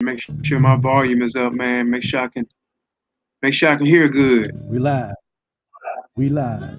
Make sure my volume is up, man. Make sure I can hear good. We live. We live.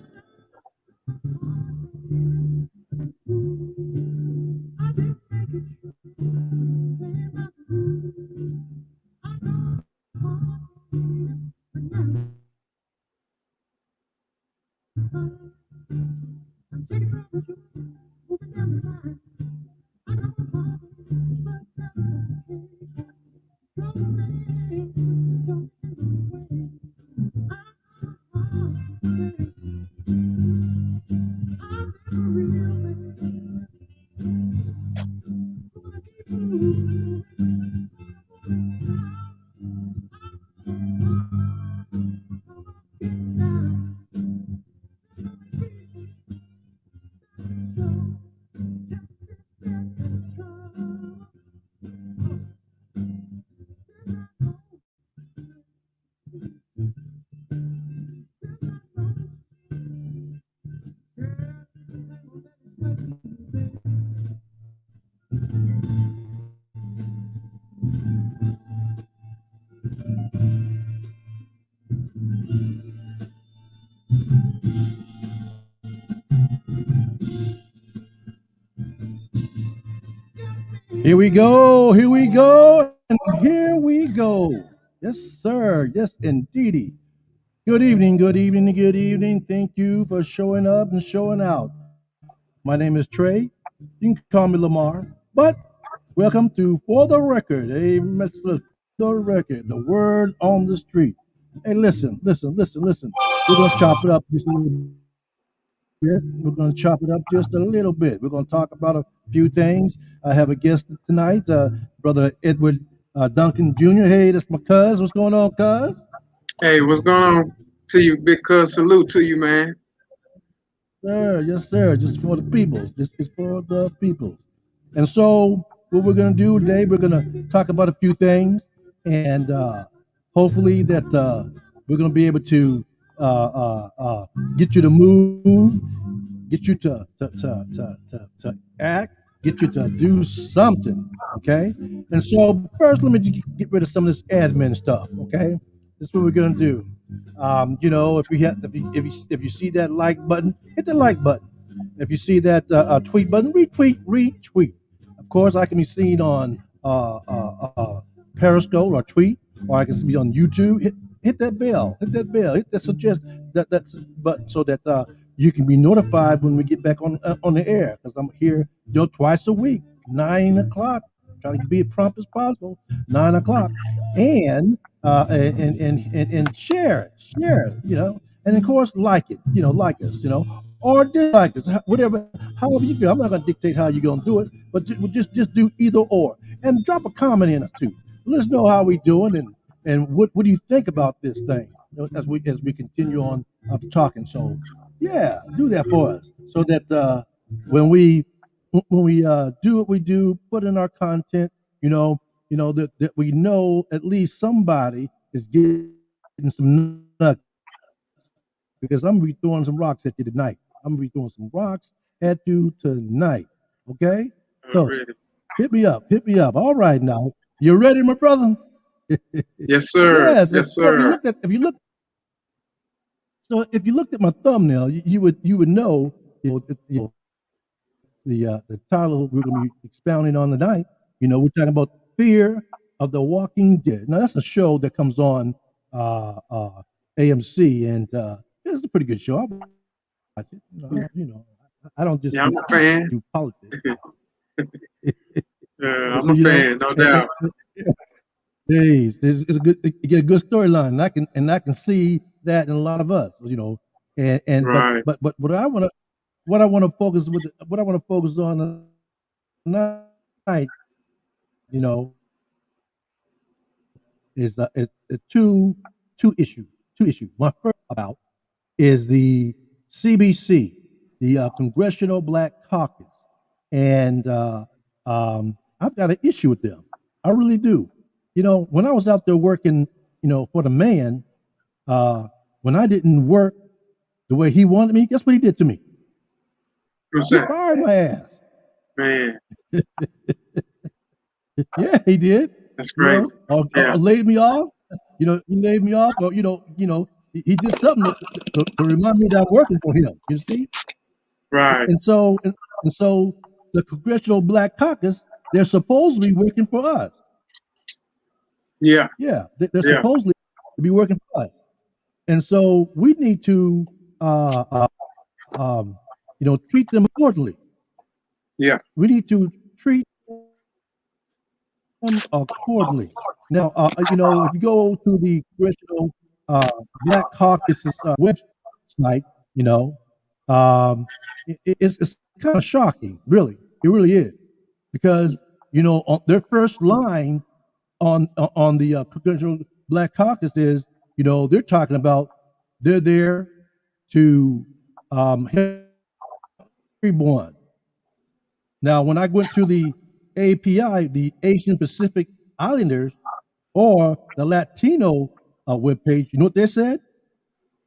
Here we go. Here we go. And here we go. Yes, sir. Yes, indeedy. Good evening. Good evening. Good evening. Thank you for showing up and showing out. My name is Trey. You can call me Lamar. But welcome to For the Record, a message for the record, the word on the street. Hey, listen. We're going to chop it up just a little bit. We're going to chop it up just a little bit. We're going to talk about a few things. I have a guest tonight, Brother Edward Duncan Jr. Hey, that's my cuz. What's going on, cuz? Hey, what's going on to you, big cuz? Salute to you, man. Sir, yes, sir. Just for the people. Just for the people. And so, what we're going to do today, we're going to talk about a few things, and hopefully that we're going to be able to get you to move, get you to act, get you to do something. Okay. And so, first, let me get rid of some of this admin stuff. Okay. This is what we're going to do. If you see that like button, hit the like button. If you see that tweet button, retweet. Of course, I can be seen on Periscope or tweet, or I can be on YouTube. Hit that suggest that's button so that you can be notified when we get back on the air because I'm here twice a week, 9 o'clock. Trying to be as prompt as possible, 9 o'clock, and share it, and of course like it, like us, or dislike us, whatever, however you feel. I'm not going to dictate how you're going to do it, but just do either or, and drop a comment in us too. Let us know how we doing and what do you think about this thing, as we continue on talking. So yeah, do that for us so that when we do what we do, put in our content, that we know at least somebody is getting some nuggets. Because I'm gonna be throwing some rocks at you tonight. I'm gonna be throwing some rocks at you tonight. Okay? So Already. hit me up. Hit me up. All right now. You ready, my brother? Yes, sir. Yes. Yes, So sir. if you looked at my thumbnail, you would know, the title we're going to be expounding on tonight. We're talking about Fear of the Walking Dead. Now that's a show that comes on AMC, and it's a pretty good show. I watch it. I don't just Yeah, I'm a do fan. politics. So I'm a fan, no doubt. it's a good, you get a good storyline, and I can see that in a lot of us, and Right. but what I want to focus on tonight, is two issues. My first about is the CBC, the Congressional Black Caucus, and I've got an issue with them. I really do. When I was out there working, for the man, uh, when I didn't work the way he wanted me, guess what he did to me? What's He that? fired my ass. Man. Yeah, he did. That's you crazy. know, or Yeah. laid me off. He laid me off, or he did something to remind me that I'm working for him. You see, Right. and so the Congressional Black Caucus, they're supposedly working for us. Yeah. Yeah, they're Yeah. supposedly to be working for us, and so we need to, uh, uh, treat them accordingly. Yeah. We need to treat them accordingly. Now, if you go to the Congressional Black Caucus's website, you know, it's kind of shocking, really. It really is, because on their first line on the Congressional Black Caucus is, they're talking about they're there to help everyone. Now, when I went to the API, the Asian Pacific Islanders, or the Latino webpage, you know what they said?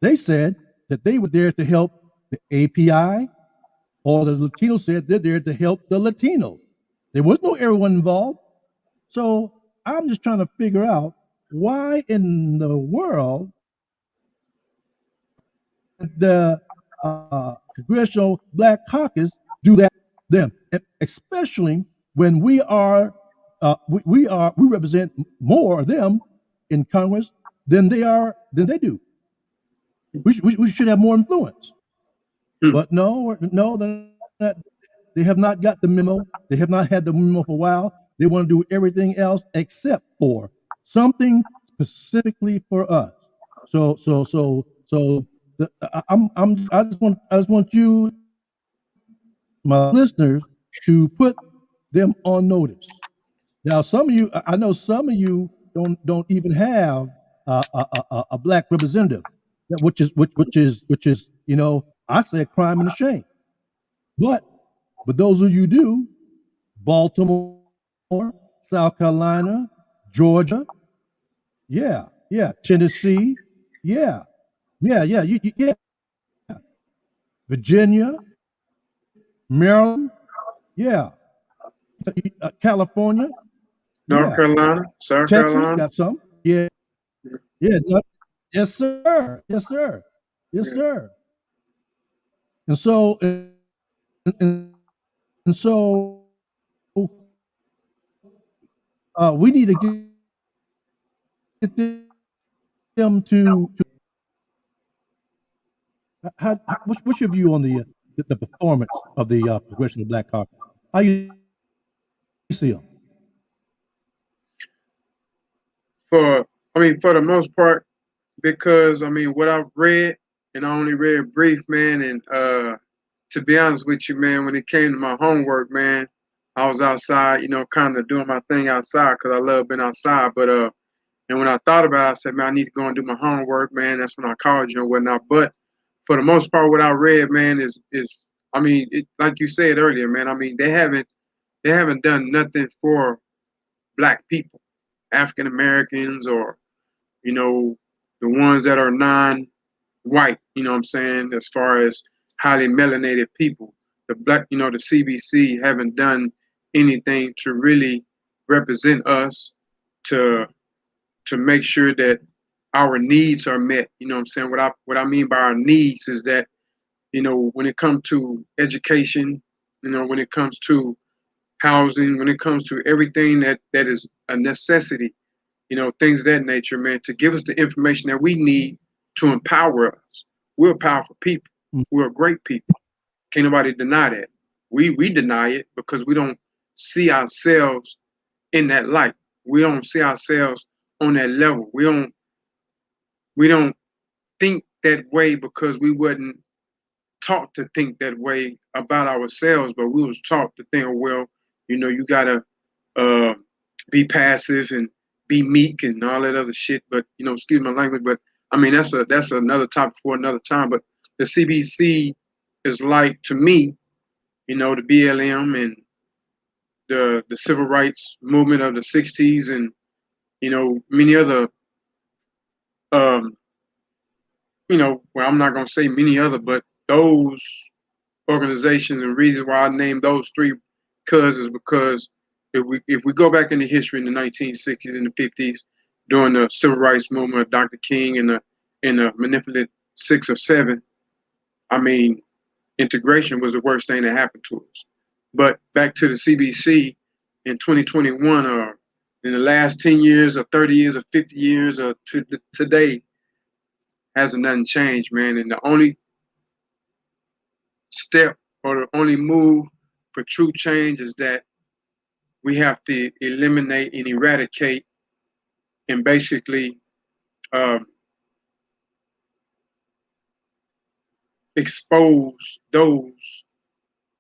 They said that they were there to help the API, or the Latino said they're there to help the Latino. There was no everyone involved. So I'm just trying to figure out why in the world the Congressional Black Caucus do that them, especially when we represent more of them in Congress than they do. We should have more influence, Hmm. but no, not, they have not got the memo. They have not had the memo for a while. They want to do everything else except for something specifically for us. I just want you, my listeners, to put them on notice. Now, some of you, I know some of you don't even have a black representative, which is I say a crime and a shame. But those of you do, Baltimore, South Carolina, Georgia, yeah, Tennessee, yeah, yeah, Virginia, Maryland, yeah, California, North yeah, Carolina, South Texas Carolina. got some, yeah, yeah, yes sir, yes sir, yes Yeah. sir. And so and, and so we need to get them to what's your view on the performance of the Congressional Black Caucus? How you see them? For the most part, because I mean, what I've read, and I only read brief, man, and to be honest with you, man, when it came to my homework, man, I was outside, kind of doing my thing outside because I love being outside. But and when I thought about it, I said, man, I need to go and do my homework, man. That's when I called you and whatnot. But for the most part, what I read, man, is I mean, like you said earlier, man. I mean, they haven't done nothing for black people, African Americans, or you know, the ones that are non-white. You know what I'm saying? As far as highly melanated people, the black, the CBC haven't done anything to really represent us, to make sure that our needs are met. You know what I'm saying? What I mean by our needs is that, when it comes to education, when it comes to housing, when it comes to everything that is a necessity, things of that nature, man, to give us the information that we need to empower us. We're powerful people. We're great people. Can't nobody deny that. We deny it because we don't see ourselves in that light. We don't see ourselves on that level. We don't think that way because we wasn't taught to think that way about ourselves, but we was taught to think, well, you gotta uh, be passive and be meek and all that other shit. But excuse my language, but I mean that's another topic for another time. But the CBC is like, to me, the BLM and the civil rights movement of the '60s, and many other um, well, I'm not gonna say many other, but those organizations, and reasons why I named those three cousins, because if we go back into history in the 1960s and the 50s, during the civil rights movement of Dr. King and the manipulated 6 or 7, I mean, integration was the worst thing that happened to us. But back to the CBC in 2021, or in the last 10 years, or 30 years, or 50 years, or to today, hasn't nothing changed, man. And the only step or the only move for true change is that we have to eliminate and eradicate and basically um, expose those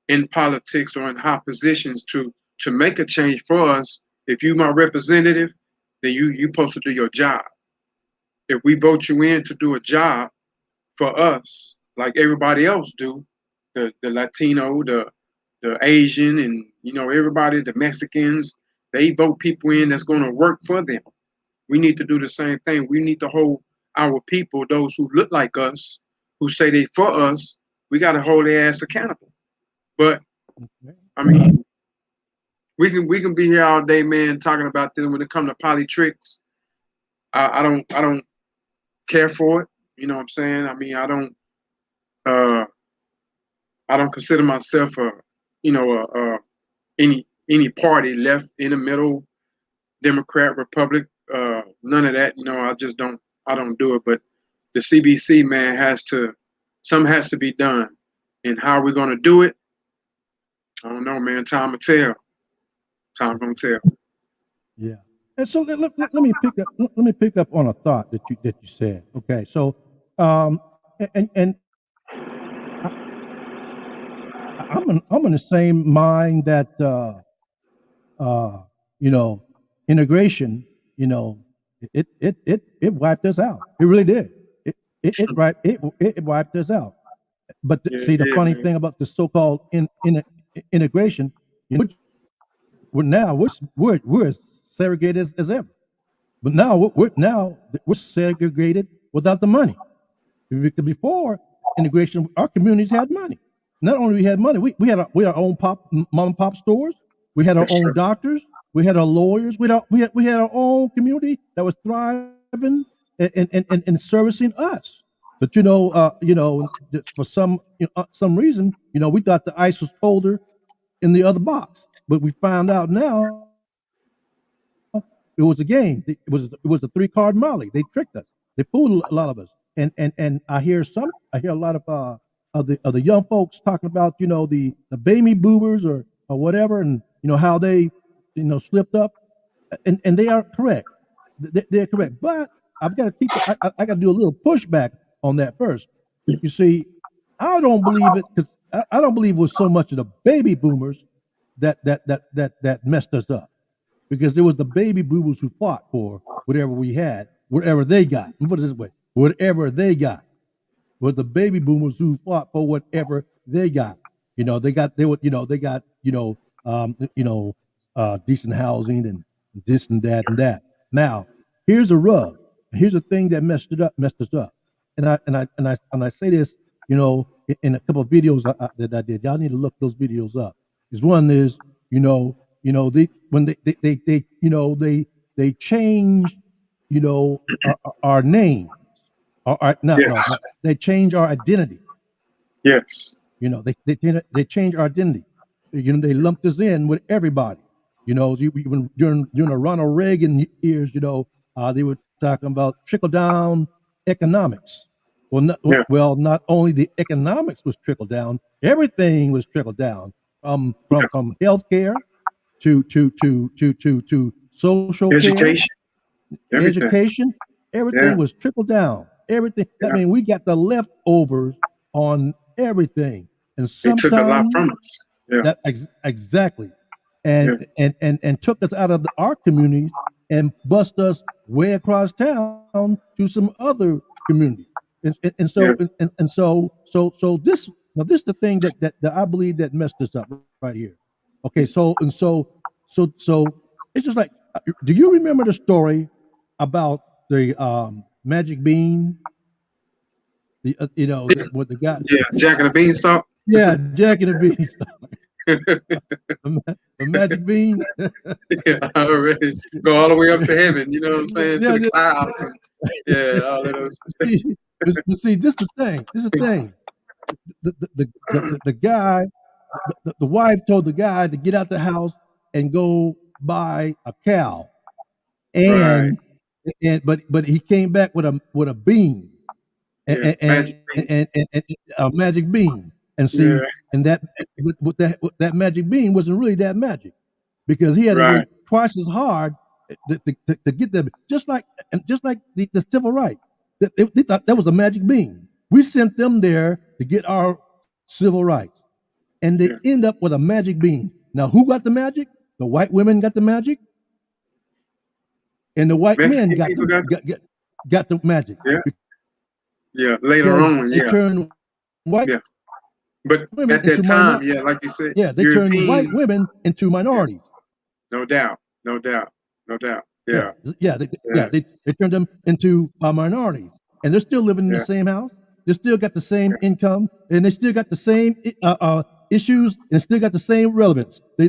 in politics or in high positions to make a change for us. If you my representative, then you supposed to do your job. If we vote you in to do a job for us, like everybody else do, the Latino, the Asian, and everybody, the Mexicans, they vote people in that's going to work for them. We need to do the same thing. We need to hold our people, those who look like us, who say they for us, we got to hold their ass accountable. But I mean, we can be here all day, man, talking about this. When it comes to politics, I don't care for it. You know what I'm saying? I mean, uh I don't consider myself any party, left, in the middle, Democrat, Republic, none of that. I don't do it. But the CBC, man, something has to be done. And how are we gonna do it? I don't know, man. Time will tell. Time gonna tell. Yeah. And so let me pick up on a thought that you said. Okay. So and I'm in the same mind that you know, integration, you know, it wiped us out. It really did. It wiped us out. But Yeah, see, the yeah, funny man. thing about the so-called integration, we're now we're as segregated as ever. But now we're segregated without the money. Because before integration, our communities had money. Not only we had money, we had our own mom and pop stores. We had our That's own true. doctors. We had our lawyers. We had our own community that was thriving and servicing us. But for some reason, we thought the ice was colder in the other box. But we found out now it was a game. It was a 3 card Molly. They tricked us. They fooled a lot of us. And I hear a lot of the young folks talking about the baby boomers or whatever, and how they slipped up, and they are correct. They're correct. But I've got to I got to do a little pushback on that first. You see, I don't believe it because I don't believe it was so much of the baby boomers that messed us up, because there was the baby boomers who fought for whatever we had, whatever they got. Let me put it this way: whatever they got was the baby boomers who fought for whatever they got. They got decent housing and this and that and that. Now, here's a rub. Here's a thing that messed us up. And I say this, in a couple of videos that I did. Y'all need to look those videos up. Is one is, they when they changed, our name. No, Yes, they change our identity. yes. They change our identity. They lumped us in with everybody. During the Ronald Reagan years, they were talking about trickle down economics. Yeah, Not only the economics was trickled down, everything was trickled down, yeah. from healthcare to social care, Education, everything. education. Everything Yeah. was trickled down. Everything. That Yeah. means we got the leftovers on everything, and They took a lot sometimes from us. Yeah, exactly, yeah, and took us out of our communities and bust us way across town to some other community, and yeah. so this is the thing that I believe that messed us up right here. Okay, so it's just like, do you remember the story about the magic bean? The Yeah, what the guy, yeah. Jack and the Beanstalk. yeah, Jack and the Beanstalk. The magic beans. Yeah, already go all the way up to heaven. You know what I'm saying? To Yeah, the yeah. clouds. And, yeah, all of those. See, but see, this the thing. This is the thing. The guy, the wife told the guy to get out the house and go buy a cow, Right. and but he came back with a bean, Yeah. Magic bean. and a magic bean. And see, Yeah. and that with that magic bean wasn't really that magic because he had to work Right. twice as hard to get them. Just like the civil right, they thought that was a magic bean. We sent them there to get our civil rights, and they Yeah. end up with a magic bean. Now, who got the magic? The white women got the magic, and the white men Mexican people got. got the magic Yeah. Yeah. Later because on. they Yeah. turned white Yeah. But women at into that time, minor. yeah, like you said, Yeah, they turned white Europeans. women into Yeah. minorities. No doubt. No doubt. No doubt. Yeah, Yeah. yeah, Yeah. they turned them into minorities, and they're still living in the Yeah. same house. They still got the same Yeah. income, and they still got the same issues, and still got the same relevance. Yeah.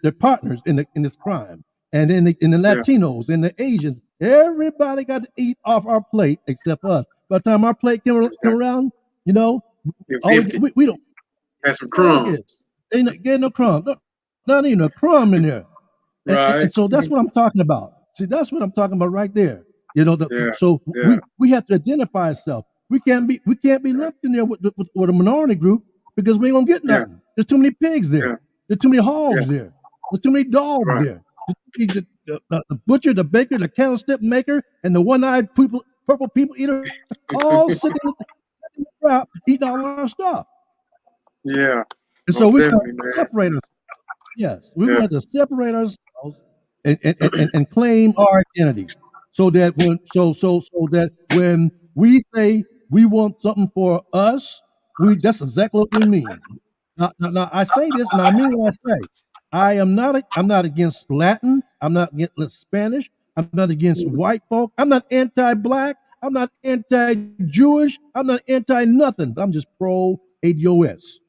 They're partners in this crime, and then in the Yeah. Latinos and the Asians, everybody got to eat off our plate except us. By the time our plate come Exactly. around, you know, It was all empty. we don't. Had some Heck yeah, crumbs. ain't getting no crumb, not even a crumb in there. And Right. so that's what I'm talking about. See, that's what I'm talking about right there. You know, Yeah. so Yeah. we have to identify ourselves. We can't be left in there with a minority group because we ain't gonna get Yeah. nothing. There's too many pigs Yeah. there. There's too many Yeah. hogs there. There's too many dogs Right. there. The butcher, the baker, the candlestick maker, and the one-eyed people, purple people eater, all sitting in the crowd eating all our stuff. Yeah. And so Most we gotta definitely, man. separate ourselves. Yes, we're Yeah. gonna have to separate ourselves and claim our identity, so that when we say we want something for us, that's exactly what we mean. Now I say this, and I mean what I say. I'm not against Latin. I'm not against Spanish. I'm not against white folk. I'm not anti-black. I'm not anti-Jewish. I'm not anti-nothing. I'm just pro ADOS.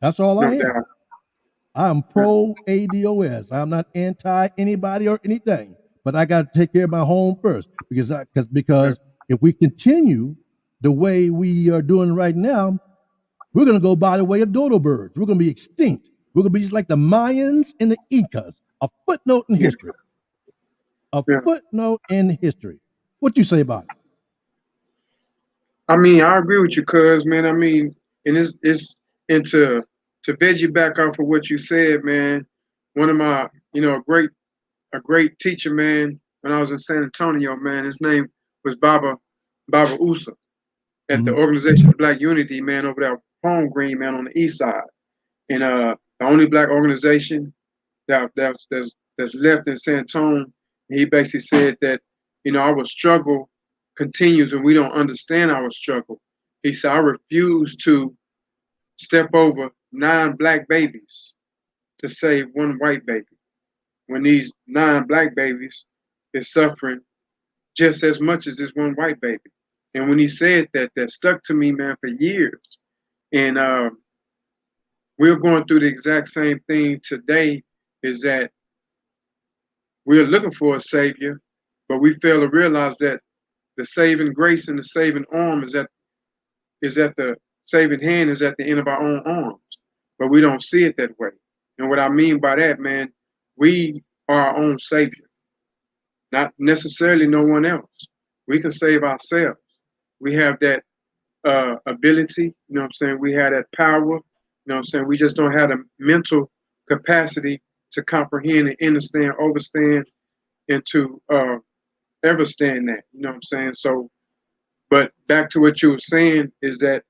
That's all No I am. doubt. I'm Yeah. pro ADOS. I'm not anti anybody or anything, but I got to take care of my home first Yeah. because if we continue the way we are doing right now, we're going to go by the way of dodo birds. We're going to be extinct. We're going to be just like the Mayans and the Incas. A footnote in Yeah. history. A Yeah. footnote in history. What you say about it? I mean, I agree with you, cuz man. I mean, and it's into to veggie back off of what you said, man. One of my, a great teacher, man, when I was in San Antonio, man. His name was Baba Usa at the Mhm. Organization of Black Unity, man, over there, Home Green, man, on the east side. And the only black organization that's left in San Antonio. He basically said that, our struggle continues and we don't understand our struggle. He said, I refuse to step over 9 black babies to save 1 white baby when these 9 black babies is suffering just as much as this 1 white baby. And when he said that, that stuck to me, man, for years. And we're going through the exact same thing today, is that we're looking for a savior, but we fail to realize that the saving grace and the saving arm is at the saving hand is at the end of our own arms. But we don't see it that way. And what I mean by that, man, we are our own savior, not necessarily no one else. We can save ourselves. We have that ability, you know what I'm saying? We have that power, you know what I'm saying? We just don't have the mental capacity to comprehend and understand, overstand, and to ever stand that, you know what I'm saying? So, but back to what you were saying is that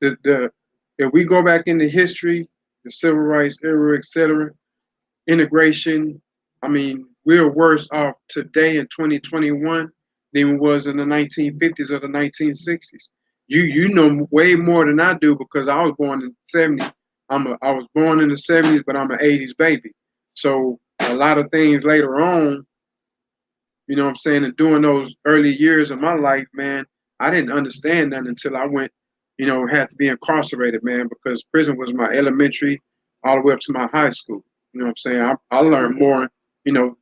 the if we go back into history, the civil rights era, etc., integration, I mean, we're worse off today in 2021 than we was in the 1950s or the 1960s. You know way more than I do because I was born in the 70s. I was born in the 70s, but I'm an 80s baby. So a lot of things later on, you know what I'm saying, and during those early years of my life, man, I didn't understand that until I went, had to be incarcerated, man, because prison was my elementary, all the way up to my high school. You know what I'm saying? I learned more, you know,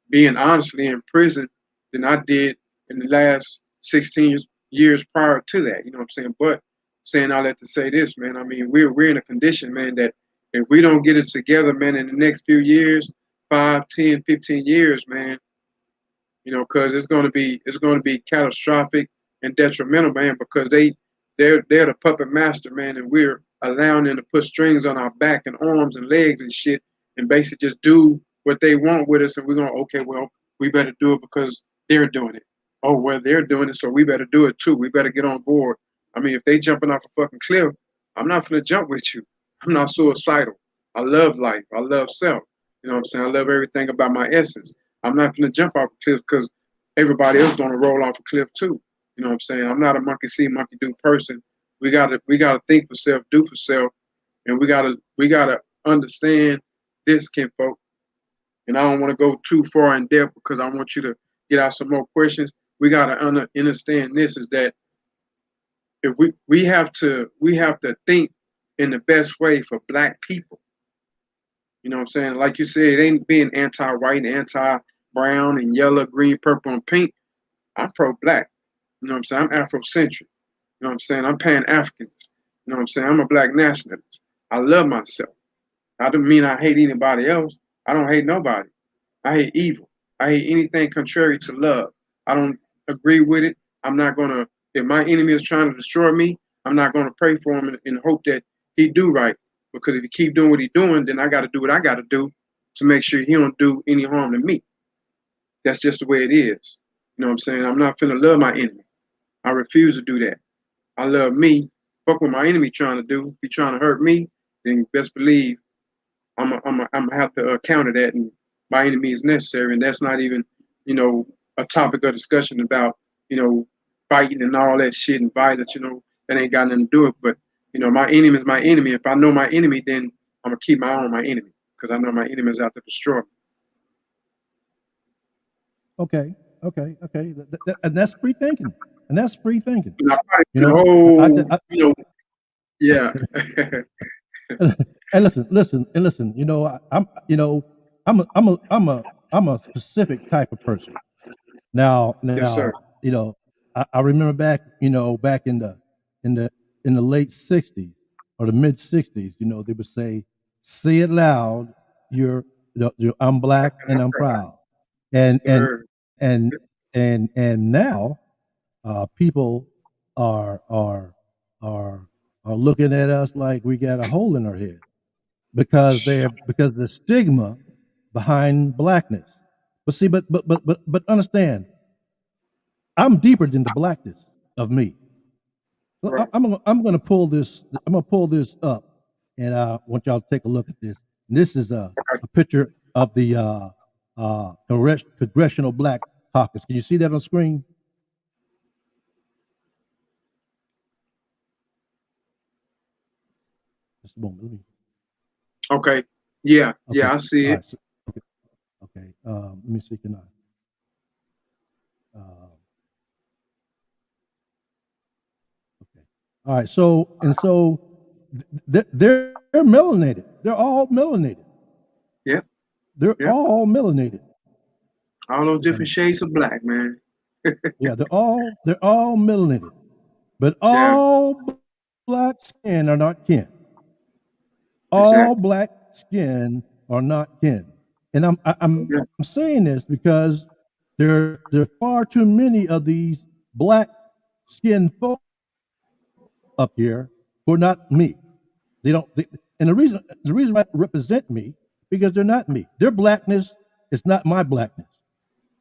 being honestly in prison than I did in the last 16 years prior to that. You know what I'm saying? But saying all that to say this, man, I mean, we're in a condition, man, that if we don't get it together, man, in the next few years, 5, 10, 15 years, man, you know, because it's going to be catastrophic and detrimental, man, because they're the puppet master, man, and we're allowing them to put strings on our back and arms and legs and shit, and basically just do what they want with us, and we're going, okay, well, we better do it because they're doing it. Oh, well, they're doing it, so we better do it too. We better get on board. I mean, if they jumping off a fucking cliff, I'm not gonna jump with you. I'm not suicidal. I love life. I love self. You know what I'm saying? I love everything about my essence. I'm not gonna jump off a cliff because everybody else gonna roll off a cliff too. You know what I'm saying? I'm not a monkey see, monkey do person. We gotta think for self, do for self, and we gotta understand this, kinfolk. And I don't want to go too far in depth because I want you to get out some more questions. We gotta understand this is that if we have to think in the best way for black people. You know what I'm saying? Like you said, it ain't being anti-white, anti-brown, and yellow, green, purple, and pink. I'm pro-black. You know what I'm saying? I'm Afrocentric. You know what I'm saying? I'm Pan-African. You know what I'm saying? I'm a black nationalist. I love myself. I don't mean I hate anybody else. I don't hate nobody. I hate evil. I hate anything contrary to love. I don't agree with it. I'm not gonna. If my enemy is trying to destroy me, I'm not gonna pray for him and hope that he do right. Because if he keep doing what he's doing, then I got to do what I got to do to make sure he don't do any harm to me. That's just the way it is. You know what I'm saying? I'm not finna love my enemy. I refuse to do that. I love me. Fuck what my enemy trying to do. If he trying to hurt me, then best believe I'm have to counter that, and my enemy is necessary, and that's not even, a topic of discussion about, you know, fighting and all that shit and violence. That ain't got nothing to do with it. But my enemy is my enemy. If I know my enemy, then I'm gonna keep my eye on my enemy because I know my enemy is out to destroy me. Okay, and that's free thinking. And that's free thinking. You know, You know, yeah. and listen. I'm a specific type of person. Now, Yes, sir. I remember back in the in the late '60s or the mid '60s. They would say it loud. I'm black and I'm proud. Yes, And and sir. and and now people are are are are looking at us like we got a hole in our head because the stigma behind blackness. But see, but understand, I'm deeper than the blackness of me. Right. I'm gonna pull this. I'm gonna pull this up, and I want y'all to take a look at this. And this is a picture of the Congressional Black Caucus. Can you see that on screen? Just a moment. Let me. Okay. Yeah. Okay. Yeah. I see All it. right. So, okay. Let me see. Can I? Okay. All right. So they're melanated. They're all melanated. Yep. They're Yep. all melanated. All those different And shades of black, man. yeah, they're all melanated. But Yeah. all black skin are not kin. All Exactly. black skin are not kin. And I'm Yeah. saying this because there are far too many of these black skinned folks up here who are not me. They don't. And the reason why they represent me because they're not me. Their blackness is not my blackness.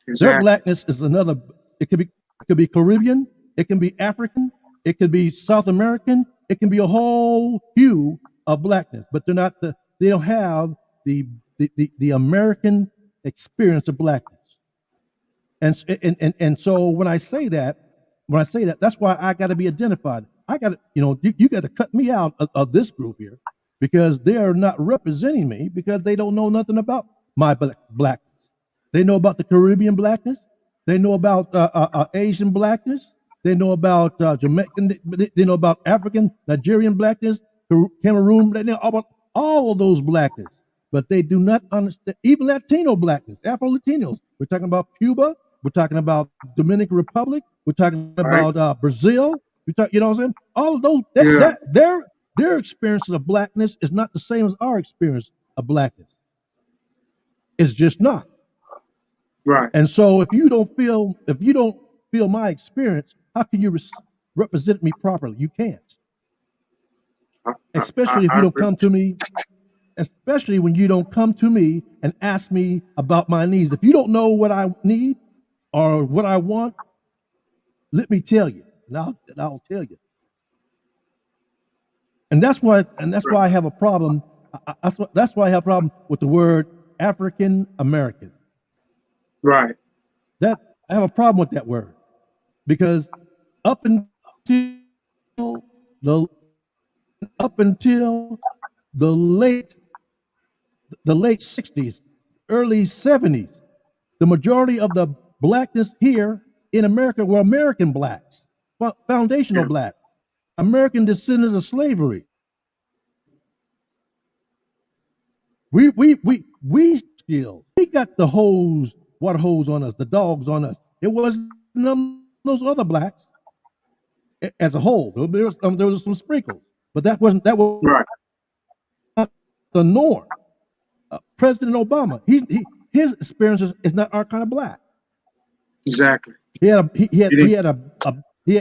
Their Exactly. blackness is another. It could be Caribbean. It can be African. It could be South American. It can be a whole hue of blackness. But they're not the. They don't have the American experience of blackness. And so when I say that, that's why I got to be identified. I got to, you got to cut me out of this group here because they are not representing me because they don't know nothing about my blackness. They know about the Caribbean blackness. They know about Asian blackness. They know about Jamaican. They know about African, Nigerian blackness, Cameroon. They know all about all of those blackness, but they do not understand even Latino blackness, Afro Latinos. We're talking about Cuba. We're talking about Dominican Republic. We're talking Right. about Brazil. You know what I'm saying? All of those Yeah. their experiences of blackness is not the same as our experience of blackness. It's just not. Right. And so if you don't feel my experience, how can you represent me properly? You can't. Especially if I you don't agree come with to me, especially when you don't come to me and ask me about my needs. If you don't know what I need or what I want, let me tell you, and I'll tell you. And that's you. why I have a problem. That's why I have a problem with the word African American. Right. That I have a problem with that word because up until the up until the late the late 60s, early 70s, the majority of the blackness here in America were American blacks, foundational Yeah. black, American descendants of slavery. We still we got the water hose on us, the dogs on us. It wasn't those other blacks as a whole. There was some sprinkles, but that was Right. not the norm. President Obama, his experience is not our kind of black. Exactly. He had a It is.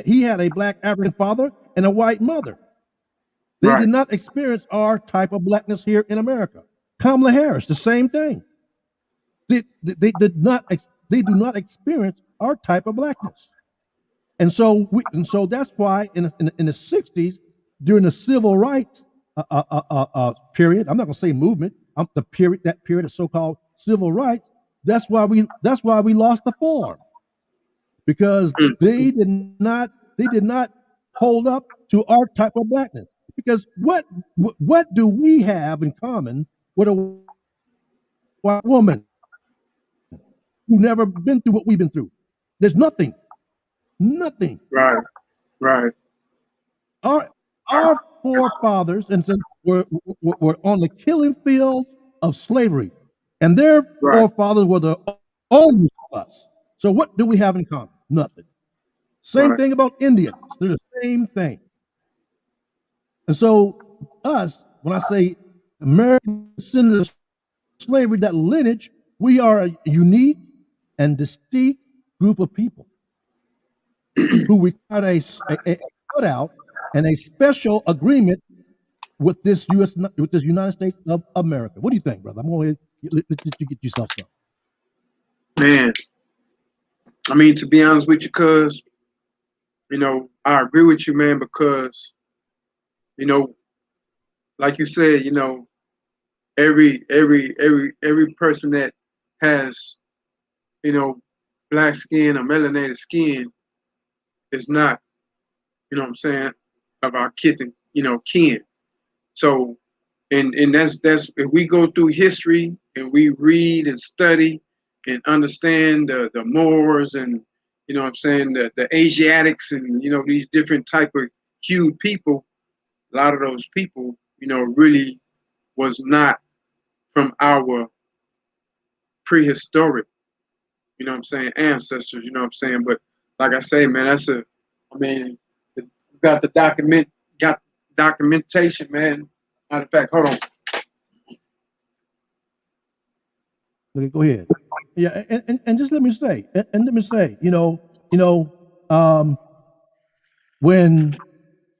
he had a black African father and a white mother. They Right. did not experience our type of blackness here in America. Kamala Harris, the same thing. They did not they do not experience our type of blackness. And so that's why in the 60s, during the civil rights period, I'm not going to say movement, that period of so-called civil rights, that's why we lost the farm because Mm. they did not hold up to our type of blackness. Because what do we have in common with a white woman who never been through what we've been through? There's nothing, nothing. Right. Right. Our our forefathers and were on the killing fields of slavery, and their Right. forefathers were the owners of us. So what do we have in common? Nothing. Same Right. thing about Indians. They're the same thing. And so us, when I say American descendants of slavery, that lineage, we are a unique and distinct group of people who we got a cutout and a special agreement with this with this United States of America. What do you think, brother? I'm going to let you get yourself some. Man. I mean, to be honest with you, cuz, I agree with you, man, because, you know, like you said, every person that has, you know, black skin or melanated skin is not, what I'm saying, of our kin. So, and that's if we go through history and we read and study and understand the Moors and what I'm saying, the Asiatics and these different type of hued people, a lot of those people, really was not from our prehistoric, what I'm saying, ancestors, what I'm saying. But like I say, man, I mean, got the got documentation, man. Matter of fact, hold on. Okay, go ahead. Yeah, and just let me say, and let me say, when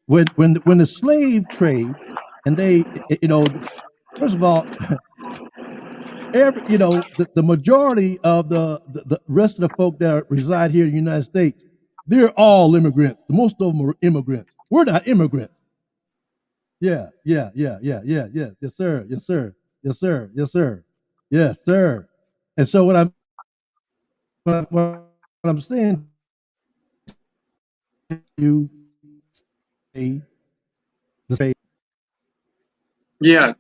when the slave trade, and first of all, the majority of the rest of the folk that reside here in the United States, they're all immigrants. Most of them are immigrants. We're not immigrants. Yeah. Yes, sir. Yes, sir. Yes, sir. Yes, sir. Yes, sir. And so what I'm saying to you, the space, Yeah.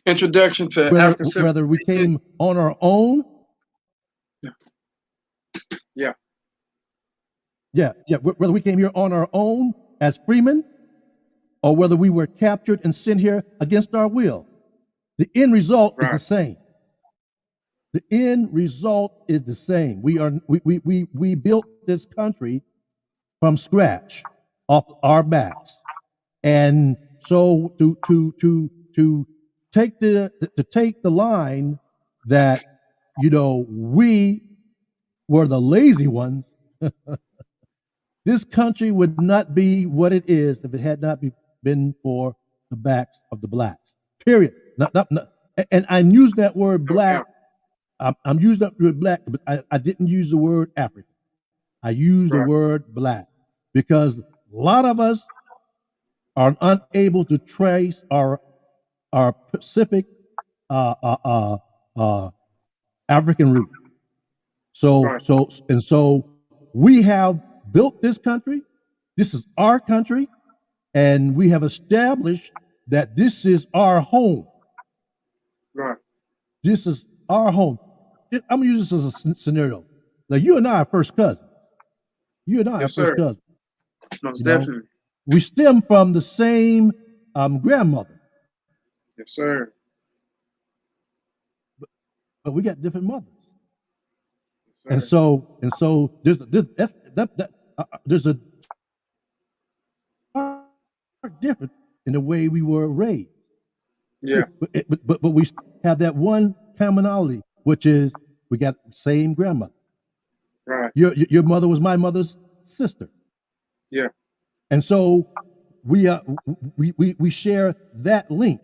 Introduction to African whether we civilization. came on our own, Yeah. whether we came here on our own as freemen, or whether we were captured and sent here against our will. The end result is the Right. same. The end result is the same. We built this country from scratch off our backs. And so to take the line that we were the lazy ones, this country would not be what it is if it had not been for the backs of the blacks. Period. Not, and I'm using that word No black. doubt. I'm using that word black, but I didn't use the word African. I used the Right. word black because a lot of us are unable to trace our Pacific uh, uh, uh, uh, African root. So Right. so and so we have built this country. This is our country, and we have established that this is our home. Right. This is our home. I'm gonna use this as a scenario. Like you and I are first cousins. You and I are Yes, first sir. cousins. Most You know, definitely. we stem from the same grandmother, Yes, sir. but we got different mothers. Yes, And sir. so there's a difference in the way we were raised. Yeah. But we have that one commonality, which is we got the same grandmother. Right. Your mother was my mother's sister, Yeah. and so we share that link.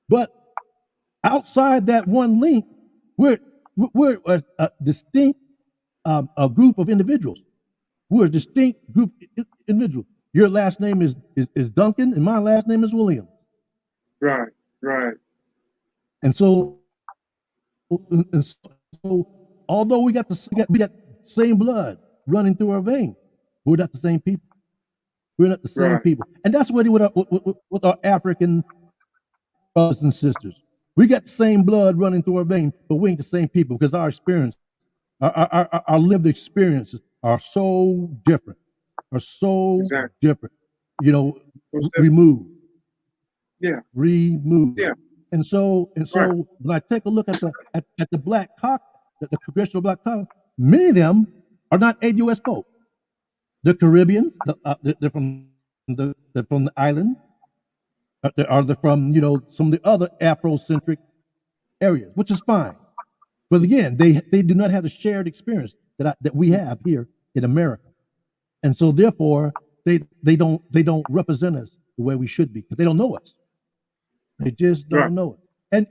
But outside that one link, we're we're a distinct a group of individuals. We're a distinct group of individuals. Your last name is Duncan, and my last name is Williams. Right. Right. And so although we got same blood running through our veins, we're not the same people. We're not the same Right. people, and that's what with our African brothers and sisters. We got the same blood running through our veins, but we ain't the same people because our experience, our lived experiences are so different, are so Exactly. different. You know, Most definitely. removed, Yeah. removed. Yeah. And Right. so when I take a look at the black cock, the Congressional Black Caucus, many of them are not AUS folk. They're Caribbean. They're from the island. They're from some of the other Afrocentric areas, which is fine. But again, they do not have the shared experience that we have here in America, and so therefore they don't represent us the way we should be because they don't know us. They just Right. don't know it. And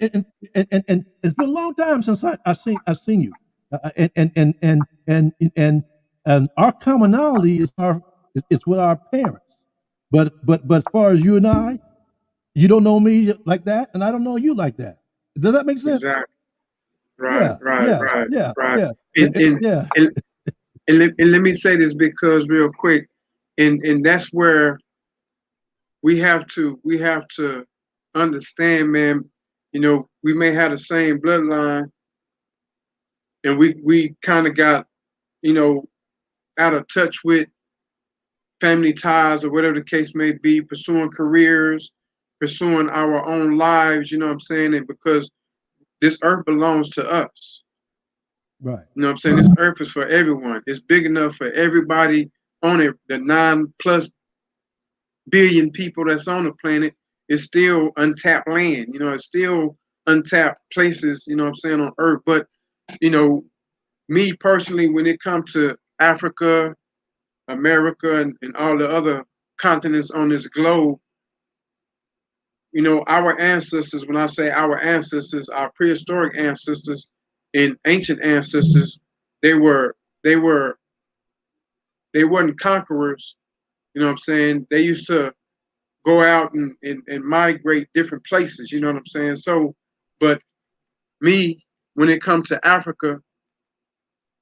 it's been a long time since I've seen you. And our commonality is with our parents. But as far as you and I, you don't know me like that, and I don't know you like that. Does that make sense? Exactly. Right. Yeah, Right. yeah, Right. yeah, Right. yeah, And and yeah. and, and let me say this because real quick, and that's where we have to understand, man. We may have the same bloodline, and we kind of got you know out of touch with family ties or whatever the case may be, pursuing careers, pursuing our own lives. You know what I'm saying? And because this earth belongs to us. Right. You know what I'm saying? This earth is for everyone. It's big enough for everybody on it. The 9+ billion people that's on the planet is still untapped land. It's still untapped places, you know what I'm saying, on earth. But, you know, me personally, when it comes to Africa, America, and all the other continents on this globe, our ancestors, when I say our ancestors, our prehistoric ancestors and ancient ancestors, they were they were they weren't conquerors, you know what I'm saying? They used to go out and migrate different places, you know what I'm saying? So, but me, when it comes to Africa,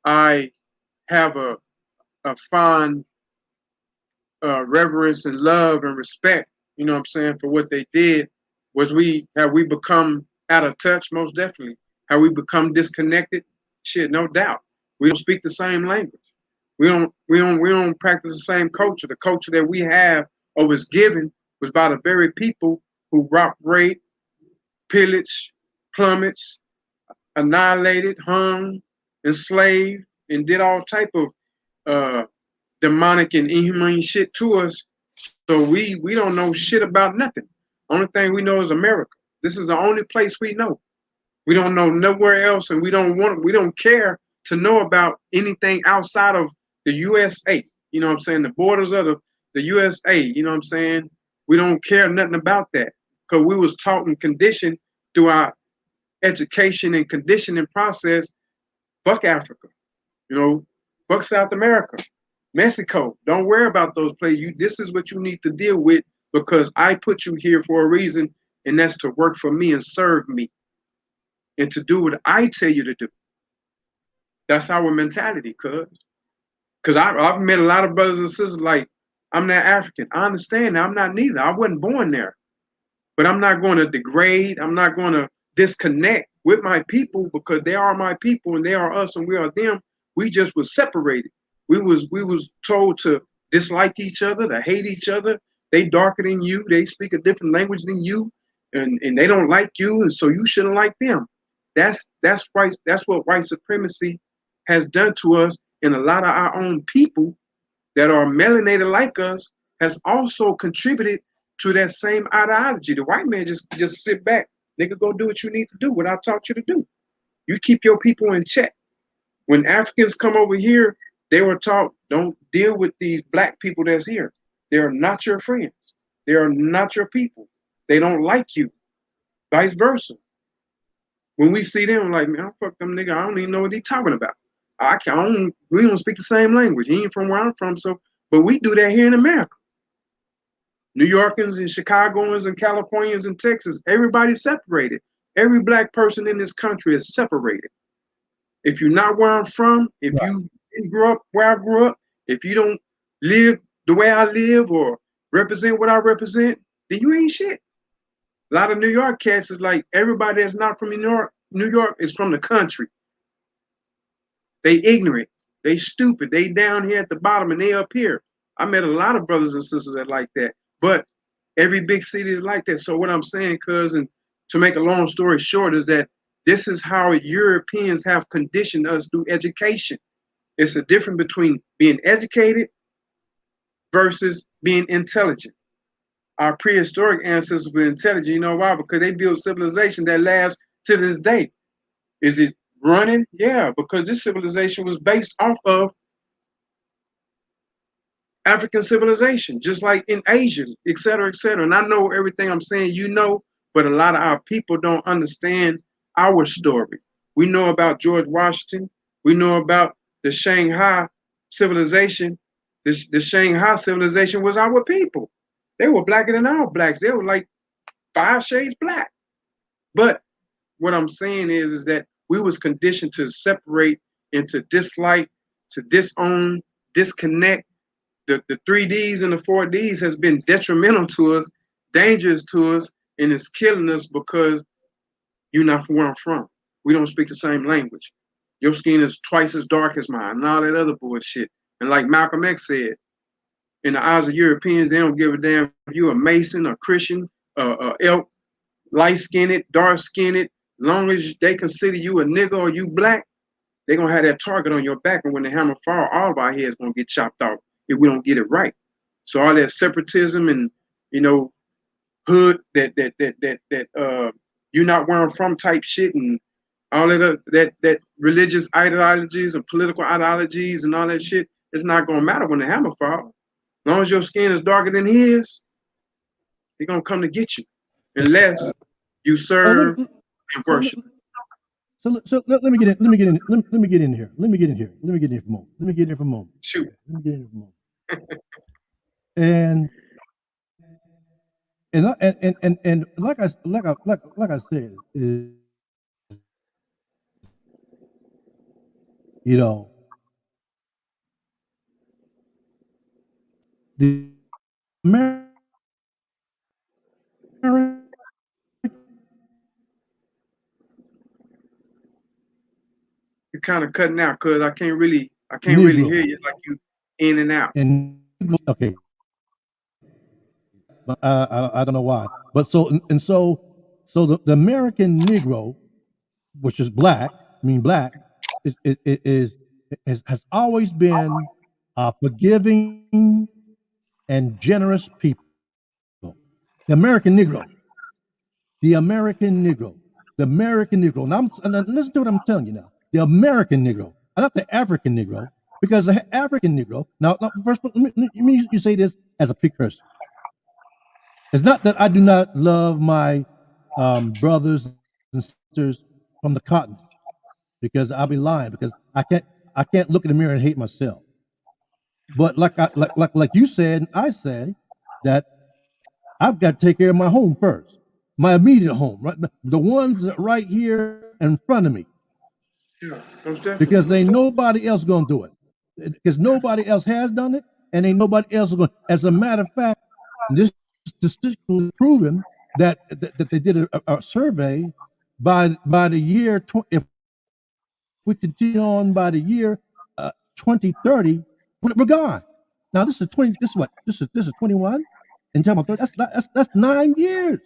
I have a fond reverence and love and respect, you know what I'm saying, for what they did. Have we become out of touch? Most definitely. Have we become disconnected? Shit, no doubt. We don't speak the same language. We don't practice the same culture. The culture that we have or was given was by the very people who robbed, raped, pillaged, plumaged, annihilated, hung, enslaved, and did all type of uh, demonic and inhumane shit to us. So we don't know shit about nothing. Only thing we know is America. This is the only place we know. We don't know nowhere else, and we don't care to know about anything outside of the USA. You know what I'm saying? The borders of the USA. You know what I'm saying? We don't care nothing about that because we was taught and conditioned through our education and conditioning process. Fuck Africa. You know, fuck South America, Mexico. Don't worry about those places. This is what you need to deal with because I put you here for a reason, and that's to work for me and serve me and to do what I tell you to do. That's our mentality, Cause I've met a lot of brothers and sisters like, I'm not African. I understand that. I'm not neither. I wasn't born there. But I'm not going to degrade. I'm not going to disconnect with my people because they are my people and they are us and we are them. We just was separated. We was told to dislike each other, to hate each other. They darker than you. They speak a different language than you, and they don't like you, and so you shouldn't like them. That's right. That's what white supremacy has done to us, and a lot of our own people that are melanated like us has also contributed to that same ideology. The white man just sit back, nigga, go do what you need to do, what I taught you to do. You keep your people in check. When Africans come over here, they were taught don't deal with these black people that's here. They are not your friends. They are not your people. They don't like you. Vice versa. When we see them, like, man, fuck them nigga, I don't even know what they talking about. We don't speak the same language. He ain't from where I'm from, so but we do that here in America. New Yorkers and Chicagoans and Californians and Texas, everybody's separated. Every black person in this country is separated. If you're not where I'm from, if you didn't grow up where I grew up, if you don't live the way I live or represent what I represent, then you ain't shit. A lot of New York cats is like everybody that's not from New York is from the country. They ignorant, they stupid, they down here at the bottom and they up here. I met a lot of brothers and sisters that like that, but every big city is like that. So what I'm saying, cousin, to make a long story short, is that this is how Europeans have conditioned us through education. It's a difference between being educated versus being intelligent. Our prehistoric ancestors were intelligent. You know why? Because they built civilization that lasts to this day. Is it running? Yeah, because this civilization was based off of African civilization, just like in Asia, et cetera, et cetera. And I know everything I'm saying, you know, but a lot of our people don't understand our story. We know about George Washington. We know about the Shanghai civilization. The Shanghai civilization was our people. They were blacker than our blacks. They were like 5 shades black. But what I'm saying is that we was conditioned to separate and to dislike, to disown, disconnect. The 3Ds and the 4Ds has been detrimental to us, dangerous to us, and it's killing us because you're not from where I'm from. We don't speak the same language. Your skin is twice as dark as mine and all that other bullshit. And like Malcolm X said, in the eyes of Europeans, they don't give a damn if you're a Mason, a Christian, elk, light-skinned, dark-skinned. Long as they consider you a nigga or you black, they're gonna have that target on your back, and when the hammer fall, all of our heads gonna get chopped off if we don't get it right. So all that separatism and hood that you're not where I'm from type shit and all that religious ideologies and political ideologies and all that shit, it's not gonna matter when the hammer falls. As long as your skin is darker than his, they're gonna come to get you, unless you serve and worship. So let me get in. Let me get in. Let me get in here. Let me get in here. Let me get in for a moment. Let me get in for a moment. Shoot. Let me get in for a moment. And like I said, you know, the American You're kind of cutting out because I can't really hear Negro you, like you in and out. and okay, I don't know why, but so the American Negro, which is black, I mean black, has always been forgiving and generous people. The American Negro, the American Negro, the American Negro. Now listen to what I'm telling you now. The American Negro, not the African Negro, because the African Negro. Now first, let me you say this as a precursor. It's not that I do not love my brothers and sisters from the continent, because I'll be lying, because I can't look in the mirror and hate myself. But like you said, I say that I've got to take care of my home first, my immediate home, right? The ones that right here in front of me, Yeah, most definitely. because Most ain't definitely. nobody else gonna do it, because nobody else has done it, and ain't nobody else going. As a matter of fact, this statistically proven that they did a survey by the year if we continue on by the year 2030, we're gone. Now this is 20. This is what? This is 21. And talking about 30, that's 9 years.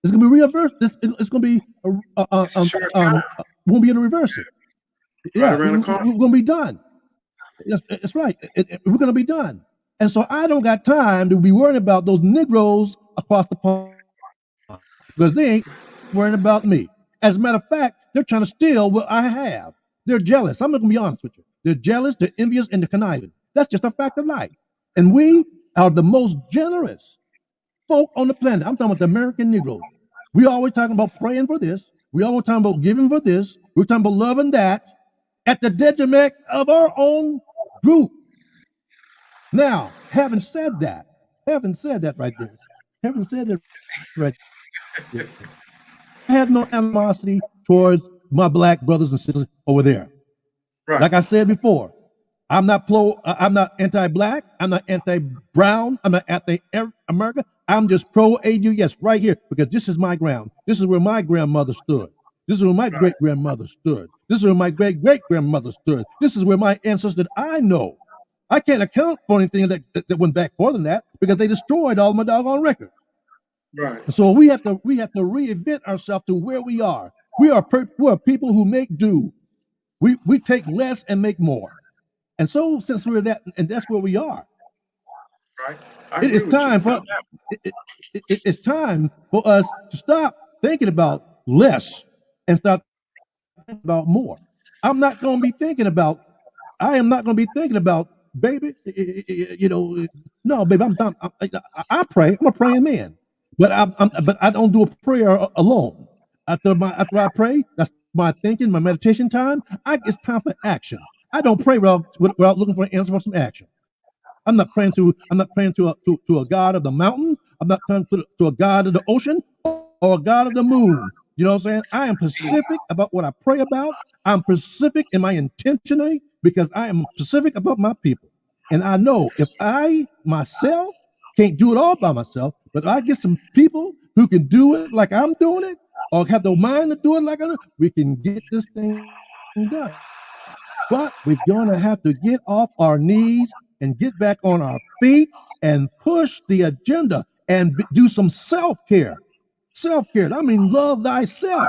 It's gonna be reversed. It's gonna be It's a short time. won't be able to reverse it. Right Yeah, around the corner. we're gonna be done. It's right. We're gonna be done. And so I don't got time to be worrying about those Negroes across the pond, because they ain't worrying about me. As a matter of fact, they're trying to steal what I have. They're jealous. I'm not gonna be honest with you. They're jealous, they're envious, and they're conniving. That's just a fact of life. And we are the most generous folk on the planet. I'm talking about the American Negro. We always talking about praying for this. We always talking about giving for this. We're talking about loving that at the detriment of our own group. Now, having said that right there, having said that right there, I have no animosity towards my black brothers and sisters over there. Right. Like I said before, I'm not anti-black, I'm not anti-brown, I'm not anti-America. I'm just pro-AU, yes, right here, because this is my ground. This is where my grandmother stood. This is where my great-grandmother stood. This is where my great-great-grandmother stood. This is where my ancestors I know. I can't account for anything that went back further than that, because they destroyed all my doggone records. Right. So we have to reinvent ourselves to where we are. We're people who make do. We take less and make more. And so since we're that, and that's where we are, Right. I it agree is with you. time for it's time for us to stop thinking about less and start thinking about more. I'm not going to be thinking about. I am not going to be thinking about, baby. No, baby. I pray. I'm a praying man, but but I don't do a prayer alone. After I pray, that's my thinking, my meditation time. It's time for action. I don't pray without looking for an answer for some action. I'm not praying to a God of the mountain. I'm not praying to a God of the ocean or a God of the moon. You know what I'm saying? I am specific about what I pray about. I'm specific in my intentionality, because I am specific about my people. And I know if I myself can't do it all by myself, but if I get some people who can do it like I'm doing it, or have the mind to do it like I do, we can get this thing done. But we're gonna have to get off our knees and get back on our feet and push the agenda and do some self-care. Self-care. I mean, love thyself.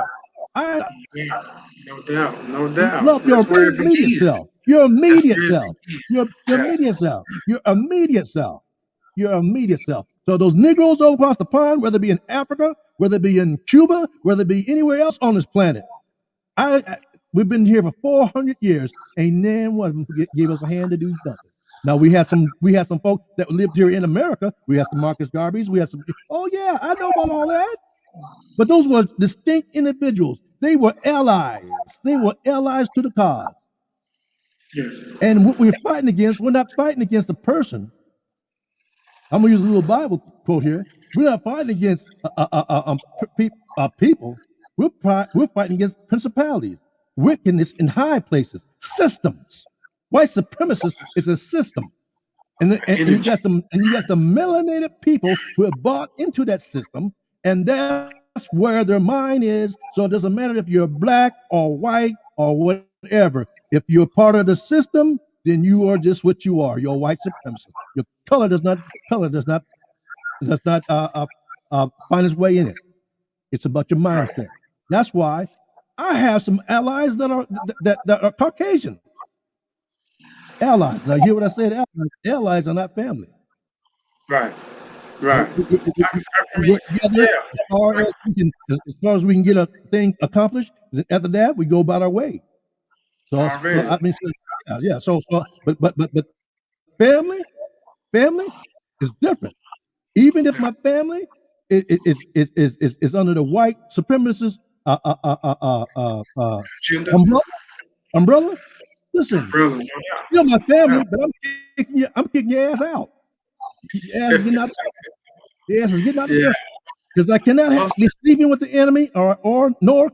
I Yeah. No doubt. No doubt. love your That's where it immediate begins. self. Your That's immediate where it self. begins. Your Yeah. immediate self. Your immediate self. Your immediate self. So those Negroes over across the pond, whether it be in Africa, whether it be in Cuba, whether it be anywhere else on this planet, we've been here for 400 years. Ain't none one of them gave us a hand to do nothing. Now we had some folks that lived here in America. We had some Marcus Garveys. We had some. Oh yeah, I know about all that. But those were distinct individuals. They were allies. They were allies to the cause. Yeah. And what we're fighting against, we're not fighting against a person. I'm gonna use a little Bible quote here. We're not fighting against people. We're fighting against principalities, wickedness in high places, systems. White supremacist is a system, and you got some melanated people who have bought into that system, and that's where their mind is. So it doesn't matter if you're black or white or whatever. If you're part of the system, then you are just what you are. You're a white supremacist. Your color does not does not find its way in it. It's about your Right. mindset. That's why I have some allies that are Caucasian allies. Now, you hear what I said? Allies are not family. Right. Right. I We mean, work together yeah. as far as we can, as far as we can get a thing accomplished. Then after that, we go about our way. So Already. I mean, so, yeah. But family is different. Even if my family is under the white supremacist uh, uh, uh, uh, uh, uh, uh, Agenda. umbrella, umbrella, listen, Really. you're my Yeah. family, but I'm kicking your ass out. Your ass is getting out. Your ass is getting out the Yeah. circle because I cannot Most, be sleeping with the enemy, or nor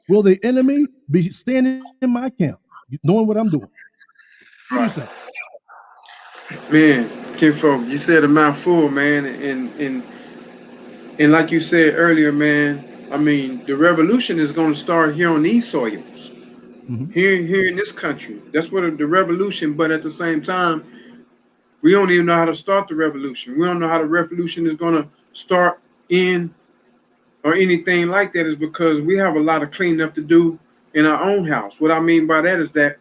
will the enemy be standing in my camp, knowing what I'm doing. What do you right. say? Man, kinfolk, you said a mouthful, man, and like you said earlier, man, I mean, the revolution is going to start here on these soils, Hmm. here in this country. That's what the revolution. But at the same time, we don't even know how to start the revolution. We don't know how the revolution is going to start in or anything like that. Is because we have a lot of cleaning up to do in our own house. What I mean by that is that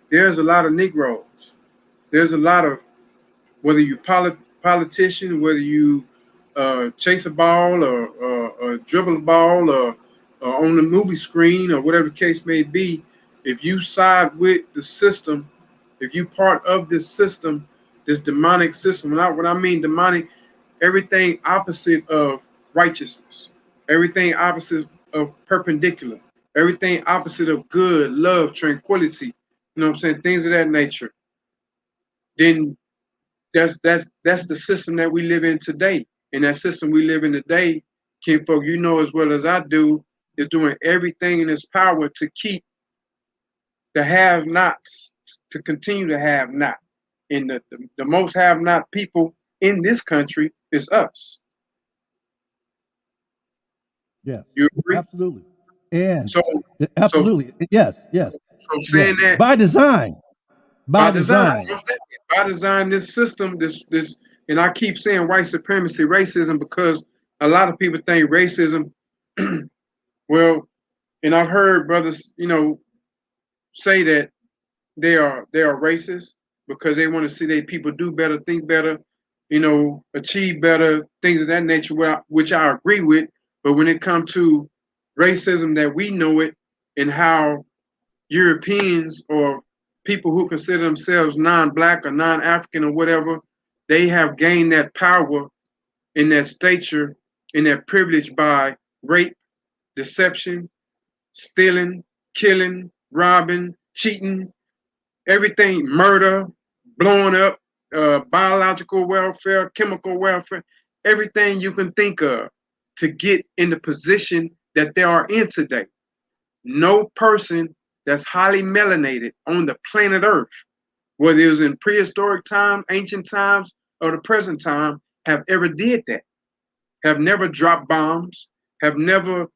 there's a lot of Negroes. There's a lot of, whether you politician, whether you chase a ball or dribble a ball or on the movie screen or whatever the case may be, if you side with the system, if you part of this system, this demonic system, when I mean demonic, everything opposite of righteousness, everything opposite of perpendicular, everything opposite of good, love, tranquility, you know what I'm saying, things of that nature, then that's the system that we live in today. And that system we live in today, kinfolk, you know as well as I do, is doing everything in its power to keep the have-nots to continue to have not. And the most have-not people in this country is us. Yes, You agree? absolutely. And So so absolutely, yes, yes, so yes. saying that By design, by by design, design. by design, this system, this, and I keep saying white supremacy, racism, because a lot of people think racism. Well, and I've heard brothers, say that they are racist because they want to see their people do better, think better, achieve better, things of that nature, which I agree with. But when it comes to racism that we know it, and how Europeans or people who consider themselves non-black or non-African or whatever, they have gained that power in that stature, in that privilege by rape, deception, stealing, killing, robbing, cheating, everything, murder, blowing up, biological welfare, chemical welfare, everything you can think of to get in the position that they are in today. No person that's highly melanated on the planet Earth, whether it was in prehistoric time, ancient times, or the present time, have ever did that. Have never dropped bombs, have never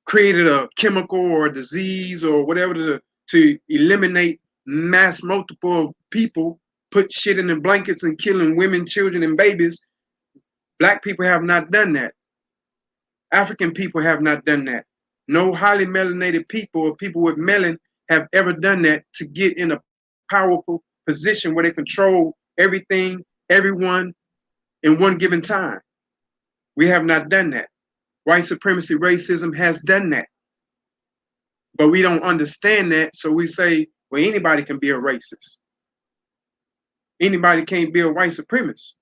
created a chemical or a disease or whatever to eliminate mass multiple of people, put shit in the blankets and killing women, children, and babies. Black people have not done that. African people have not done that. No highly melanated people or people with melanin have ever done that to get in a powerful position where they control everything, everyone in one given time. We have not done that. White supremacy, racism has done that. But we don't understand that. So we say, well, anybody can be a racist. Anybody can't be a white supremacist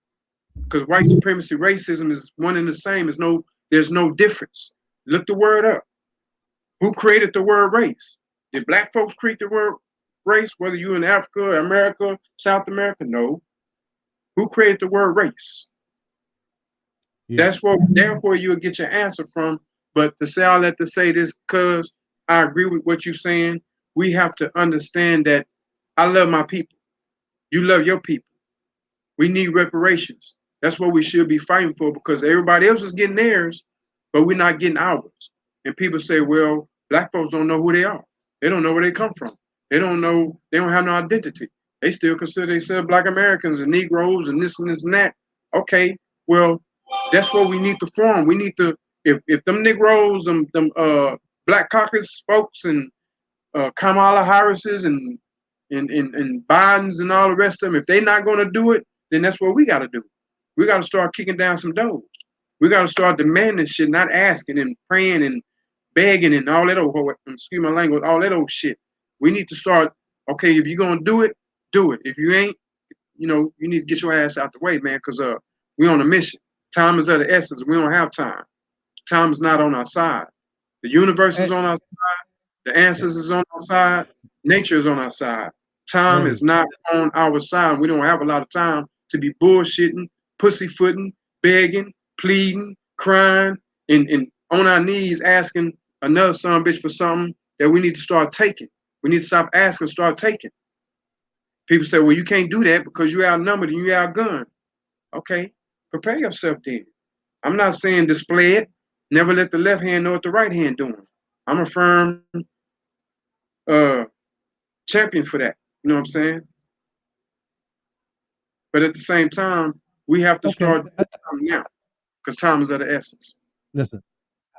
because white supremacy, racism is one and the same. There's no difference. Look the word up. Who created the word race? Did black folks create the word race? Whether you're in Africa, America, South America, no. Who created the word race? Yeah, That's what. Therefore, you'll get your answer from. But to say all that to say this, because I agree with what you're saying, we have to understand that I love my people. You love your people. We need reparations. That's what we should be fighting for because everybody else is getting theirs, but we're not getting ours. And people say, well, black folks don't know who they are. They don't know where they come from. They don't know, they don't have no identity. They still consider themselves black Americans and Negroes and this and this and that. Okay, Well, that's what we need to form. We need to, if them Negroes, them Black Caucus folks, and Kamala Harris's and Biden's and all the rest of them, if they're not going to do it, then that's what we got to do. We got to start kicking down some doors. We got to start demanding shit, not asking and praying and begging and all that old, excuse my language, all that old shit. We need to start, okay, if you're going to do it, do it. If you ain't, you need to get your ass out the way, man, because we on a mission. Time is of the essence. We don't have time. Time is not on our side. The universe is on our side. The answers is on our side. Nature is on our side. Time is not on our side. We don't have a lot of time to be bullshitting, pussyfooting, begging, pleading, crying, and on our knees asking another son bitch for something that we need to start taking. We need to stop asking, start taking. People say, well, you can't do that because you're outnumbered and you're outgunned. Okay, prepare yourself then. I'm not saying display it. Never let the left hand know what the right hand doing. I'm a firm champion for that. You know what I'm saying? But at the same time, we have to start now because time is of the essence. Listen,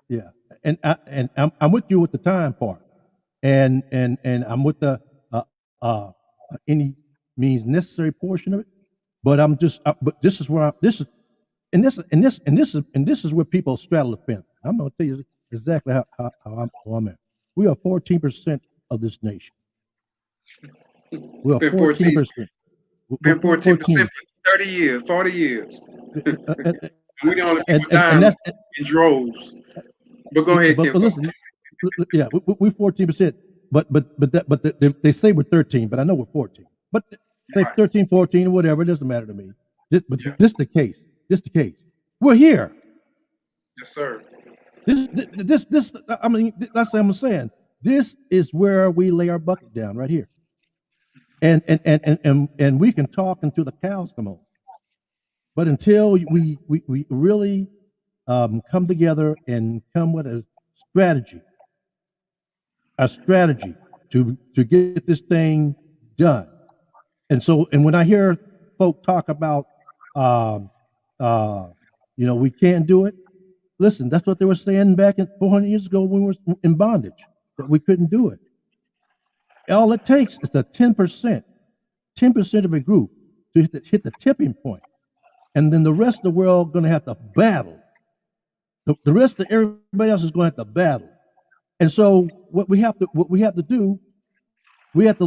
yeah, and I'm with you with the time part, and I'm with the any means necessary portion of it. But I'm just, but this is where this is where people straddle the fence. I'm going to tell you exactly how I'm at. We are 14% of this nation. We are 14%. Been 14% for 30 years, 40 years. We the only people dying in droves. But go ahead, Kim. But listen, yeah, we 14%. But they say we're 13, but I know we're 14. But say 13, 14, whatever, it doesn't matter to me. This the case. This the case. We're here. Yes, sir. This. I mean, that's what I'm saying. This is where we lay our bucket down, right here. And we can talk until the cows come home. But until we really come together and come with a strategy to get this thing done. And so, and when I hear folk talk about, we can't do it. Listen, that's what they were saying back 400 years ago when we were in bondage, that we couldn't do it. All it takes is the 10% of a group to hit the tipping point. And then the rest of the world going to have to battle. The rest of everybody else is going to have to battle. And so what we have to do, we have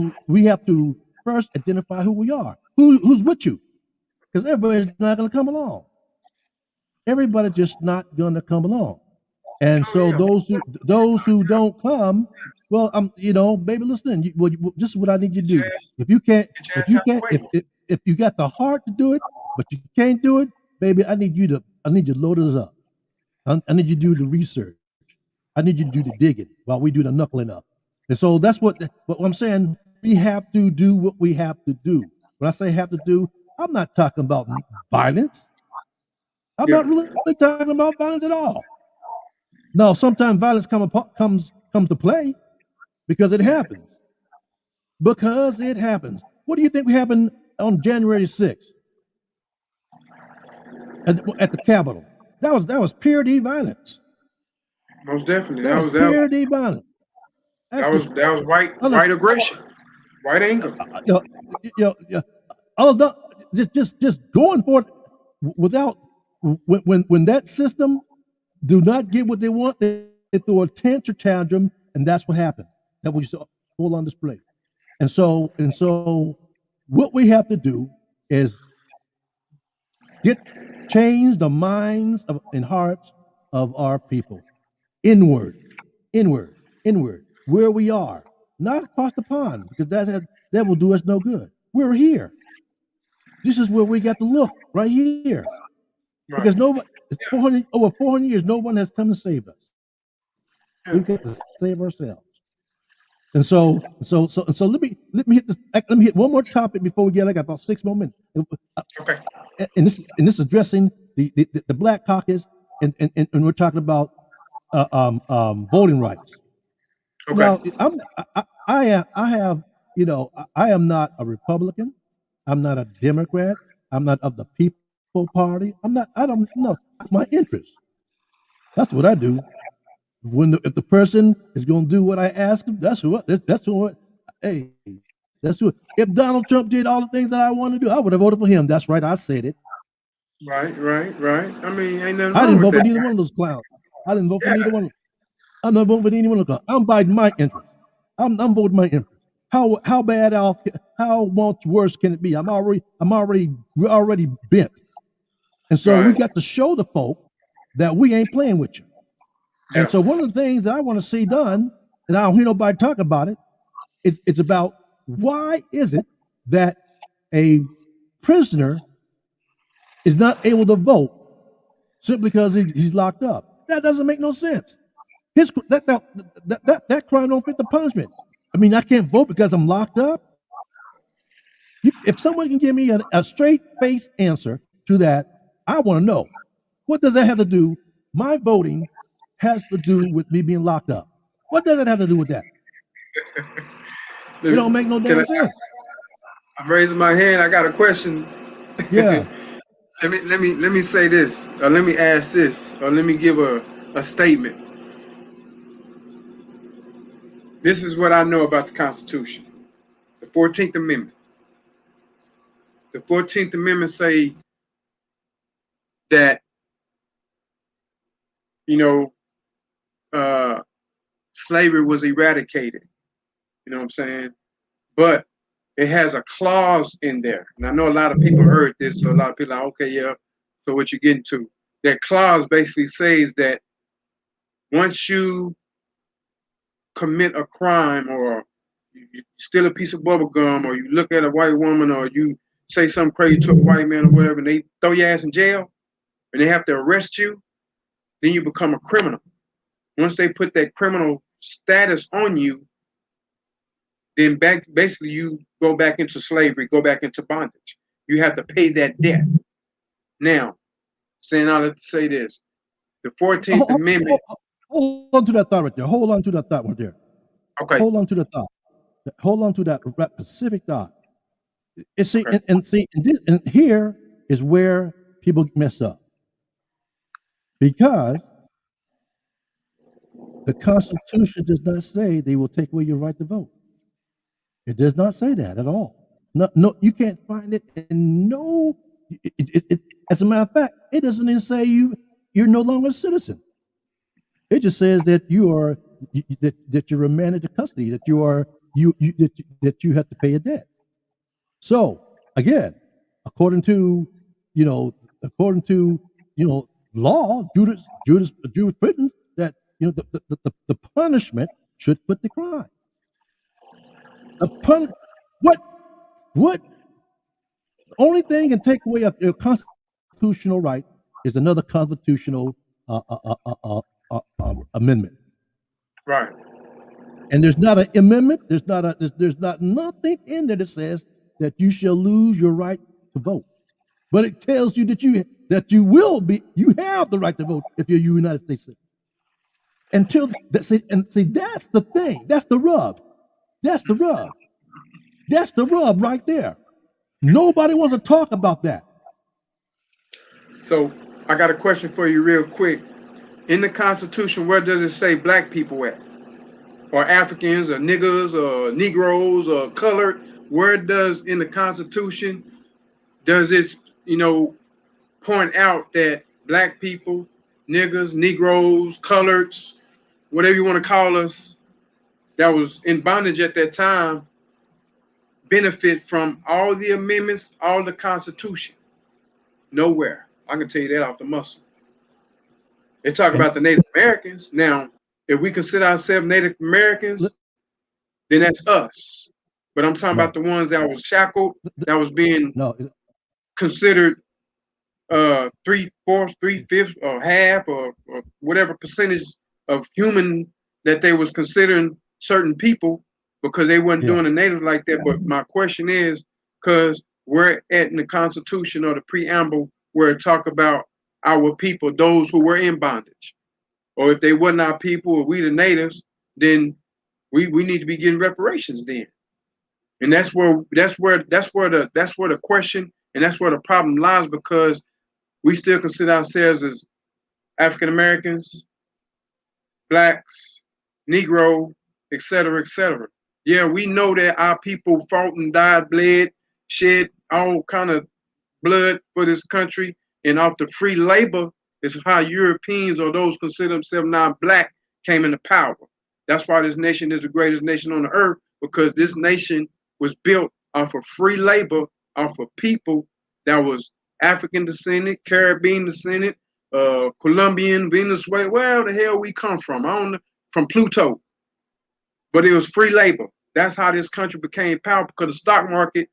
to first identify who we are, who's with you, because everybody's not going to come along. Everybody's just not going to come along. And so those who don't come, well, baby, listen. This is what I need you to do. If you got the heart to do it, but you can't do it, baby, I need you to load us up. I need you to do the research. I need you to do the digging while we do the knuckling up. And so that's what I'm saying. We have to do what we have to do. When I say have to do, I'm not talking about violence. I'm not really talking about violence at all. No, sometimes violence comes to play because it happens. Because it happens. What do you think happened on January 6th at the Capitol? That was pure D violence. Most definitely. That was pure D violence. That was white aggression, white anger. Just going for it without when that system do not get what they want, they throw a tantrum, and that's what happened. That was all on display. And so what we have to do is change the minds and hearts of our people. Inward, where we are, not across the pond, because that will do us no good. We're here. This is where we got to look, right here. Right. Because over 400 years, no one has come to save us. We've got to save ourselves. And so let me hit one more topic before we get. I got about 6 more minutes. Okay. And this addressing the Black Caucus, and we're talking about voting rights. Okay. Now, I am not a Republican. I'm not a Democrat. I'm not of the people. for party. I don't know my interest. That's what I do. If the person is going to do what I ask them, that's who. Hey, that's who. If Donald Trump did all the things that I want to do, I would have voted for him. That's right. I said it. Right, right, right. I mean, ain't nothing I wrong didn't with vote for that. neither one of those clowns. I didn't vote for Yeah, neither one. I'm not voting for any one of them. I'm buying my interest. I'm voting my interest. How bad off? How much worse can it be? We're already bent, and so we right. got to show the folk that we ain't playing with you. And Yeah, so one of the things that I want to see done, and I don't hear nobody talk about it, it's about why is it that a prisoner is not able to vote simply because he's locked up? That doesn't make no sense. That crime don't fit the punishment. I mean, I can't vote because I'm locked up. If someone can give me a straight face answer to that, I want to know what does that have to do. My voting has to do with me being locked up. What does it have to do with that? It don't make no can I? damn sense. I'm raising my hand. I got a question. Yeah. Let me say this, or let me ask this, or let me give a statement. This is what I know about the Constitution. The 14th Amendment. The 14th Amendment say that, you know, uh, slavery was eradicated. You know what I'm saying? But it has a clause in there. And I know a lot of people heard this, so a lot of people are like, okay, yeah, so what you getting to? That clause basically says that once you commit a crime, or you steal a piece of bubble gum, or you look at a white woman, or you say something crazy to a white man or whatever, and they throw your ass in jail and they have to arrest you, then you become a criminal. Once they put that criminal status on you, then basically you go back into slavery, go back into bondage. You have to pay that debt. Now, saying all that to say this, the 14th Amendment. Hold on to that thought right there. Hold on to that thought right there. Okay, Hold on to the thought. Hold on to that specific thought. And see, okay, and here is where people mess up, because the Constitution does not say they will take away your right to vote. It does not say that at all. No, no, you can't find it in no. As a matter of fact, it doesn't even say you're no longer a citizen. It just says that you are that you're remanded to custody, that you are that you have to pay a debt. So again, according to you know, according to law, jurisprudence, that the punishment should fit the crime. The pun what what the only thing can take away a constitutional right is another constitutional amendment. right. And there's not an amendment. There's not nothing in there that says that you shall lose your right to vote. But it tells you you have the right to vote if you're a United States citizen. See, that's the thing. That's the rub. That's the rub. That's the rub right there. Nobody wants to talk about that. So I got a question for you, real quick. In the Constitution, where does it say black people at, or Africans, or niggers, or Negroes, or colored? Where does in the Constitution does it, point out that black people, niggers, Negroes, coloreds, whatever you want to call us, that was in bondage at that time, benefit from all the amendments, all the Constitution? Nowhere. I can tell you that off the muscle. They talk And about the Native Americans. Now, if we consider ourselves Native Americans, then that's us. But I'm talking about no, the ones that was shackled, that was being no, considered 3/4, 3/5, or half, or whatever percentage of human that they was considering certain people, because they wasn't yeah. doing the native like that. But my question is, because we're at in the Constitution or the preamble where it talk about our people, those who were in bondage, or if they wasn't our people, or we the natives, then we need to be getting reparations then. And that's where the question, and that's where the problem lies, because we still consider ourselves as African Americans, blacks, Negro, et cetera, et cetera. Yeah, we know that our people fought and died, bled, shed all kind of blood for this country, and off the free labor is how Europeans or those consider themselves non-black came into power. That's why this nation is the greatest nation on the earth, because this nation was built off of free labor, off of people that was African descendant, Caribbean descendant, Colombian, Venezuela, where the hell we come from? I don't know, from Pluto. But it was free labor. That's how this country became powerful, because the stock market,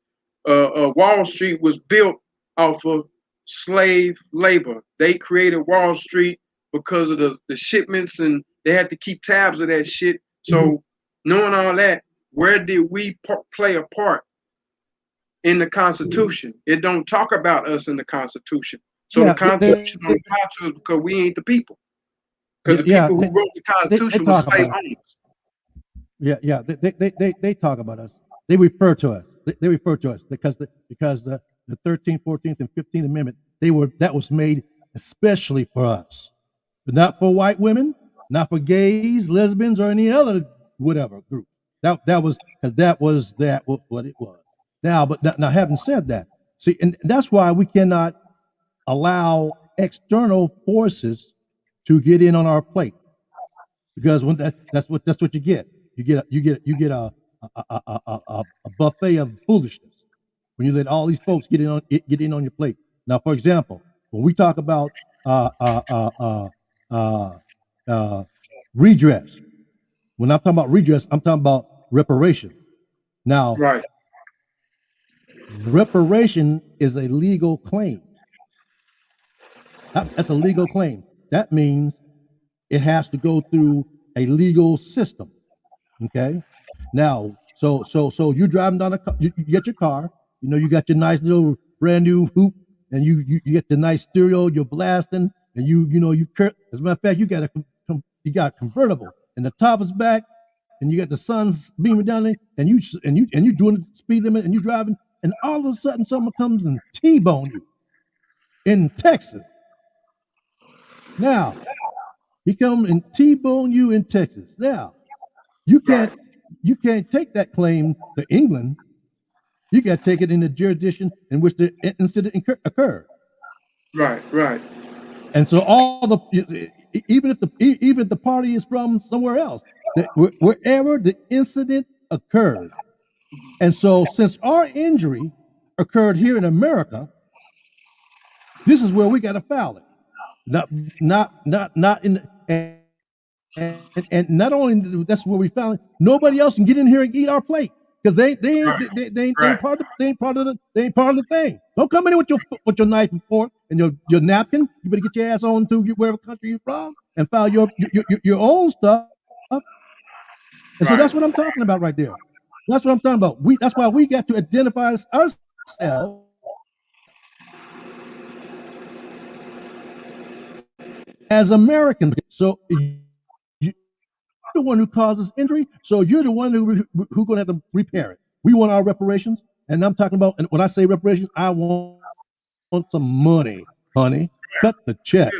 Wall Street was built off of slave labor. They created Wall Street because of the shipments, and they had to keep tabs of that shit. So knowing all that, where did we play a part in the Constitution? It don't talk about us in the Constitution. So the Constitution don't apply to us because we ain't the people. Because the people who wrote the Constitution were slave owners. Yeah, they talk about us. They refer to us. They refer to us because the 13th, 14th, and 15th Amendment, that was made especially for us, but not for white women, not for gays, lesbians, or any other whatever group. That was what it was. Now, having said that, see, and that's why we cannot allow external forces to get in on our plate, because when that's what you get. You get a buffet of foolishness when you let all these folks get in on your plate. Now, for example, when we talk about redress, when I'm talking about redress, I'm talking about reparation. Now, right. Reparation is a legal claim. That's a legal claim. That means it has to go through a legal system. Okay. Now, so you're driving down you get your car. You know, you got your nice little brand new hoop, and you get the nice stereo. You're blasting, and you as a matter of fact, you got a convertible, and the top is back, and you got the sun's beaming down there, and you doing the speed limit, and you driving, and all of a sudden someone comes and T-bone you in Texas. Now, he come and T-bone you in Texas. Now, you can't take that claim to England. You got to take it in the jurisdiction in which the incident occurred. Right. And so even if the party is from somewhere else, wherever the incident occurred, and so since our injury occurred here in America, this is where we got to file it. Not in. And not only that's where we found it, nobody else can get in here and eat our plate, because they ain't part of the thing. Don't come in with your knife and fork and your napkin. You better get your ass on to wherever country you're from and file your own stuff. And so that's what I'm talking about right there. That's what I'm talking about. That's why we got to identify ourselves as Americans. So you're the one who causes injury, so you're the one who's going to have to repair it. We want our reparations, and I'm talking about, and when I say reparations, I want some money, honey. Cut the check,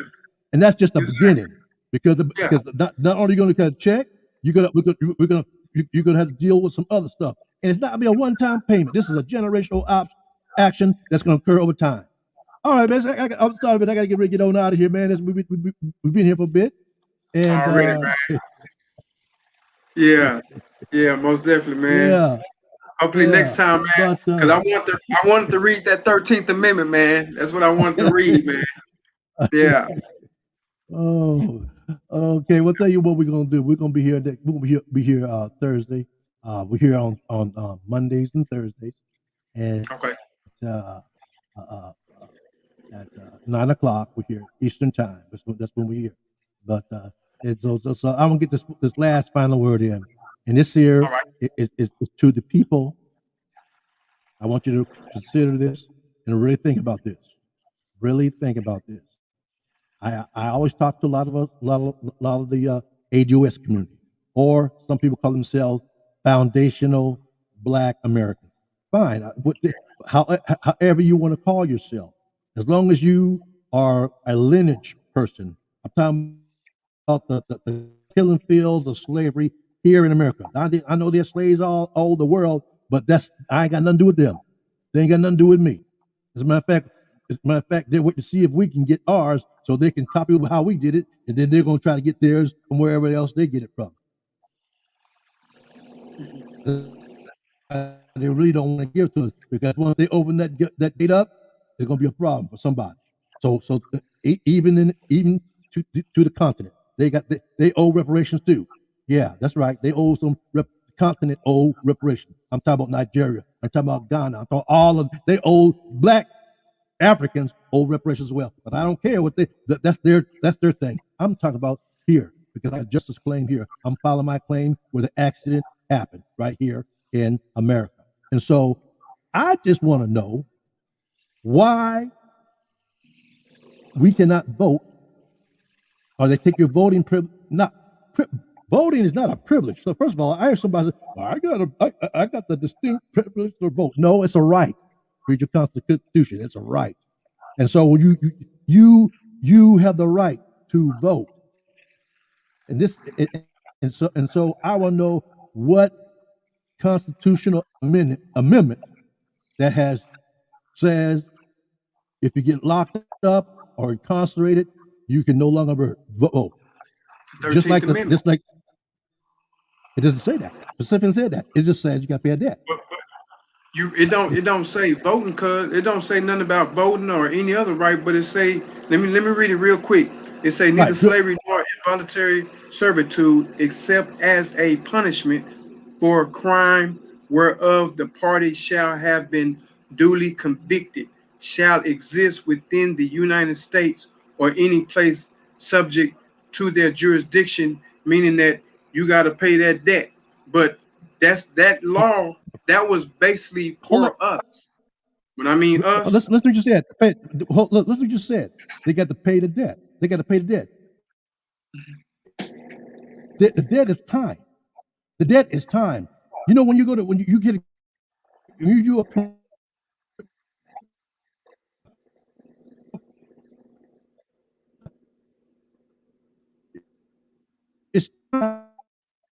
and that's just the beginning, because not only going to cut a check, you're gonna have to deal with some other stuff, and it's not gonna be a one-time payment. This is a generational action that's going to occur over time. All right, man. I'm sorry, but I got to get ready to get on out of here, man. We've been here for a bit. And already, man. Yeah, most definitely, man. Yeah. Hopefully next time, man. Because I wanted to read that 13th Amendment, man. That's what I wanted to read, man. Yeah. Oh, okay. We'll tell you what we're gonna do. We're gonna be here. We'll be here Thursday. We're here on Mondays and Thursdays, and okay. At 9 o'clock we're here Eastern time. That's when we're here. But so I'm gonna get this last final word in, and this here is to the people. I want you to consider this and really think about this. Really think about this. I always talk to a lot of the ADOS community, or some people call themselves foundational Black Americans. Fine, however you want to call yourself, as long as you are a lineage person. I'm talking about the killing fields of slavery here in America. I know there's slaves all over the world, but I ain't got nothing to do with them. They ain't got nothing to do with me. As a matter of fact, they're waiting to see if we can get ours so they can copy how we did it, and then they're going to try to get theirs from wherever else they get it from. They really don't want to give to us because once they open that gate up, there's going to be a problem for somebody. So even to the continent, they owe reparations too. Yeah, that's right. They owe continent owe reparations. I'm talking about Nigeria. I'm talking about Ghana. I'm talking they owe black Africans owe reparations as well. But I don't care what that's their thing. I'm talking about here because I have justice claim here. I'm filing my claim where the accident happened right here in America. And so I just want to know why we cannot vote, or they take your voting privilege. Voting is not a privilege. So first of all, I hear somebody say, well, I got the distinct privilege to vote. No, it's a right. Read your Constitution. It's a right. And so you have the right to vote. And so I want to know what constitutional amendment that says if you get locked up or incarcerated, you can no longer vote. Just like it doesn't say that. Specifically said that. It just says you got to pay a debt. It don't say voting, cuz it don't say nothing about voting or any other right, but it say, let me read it real quick. It say neither slavery nor involuntary servitude, except as a punishment for a crime whereof the party shall have been duly convicted, shall exist within the United States or any place subject to their jurisdiction, meaning that you got to pay that debt. But that law that was basically for us. When I mean us, listen to what you said. Listen what you just said. They got to pay the debt. They got to pay the debt. The debt is time. The debt is time. You know, when you get when you do a it's time.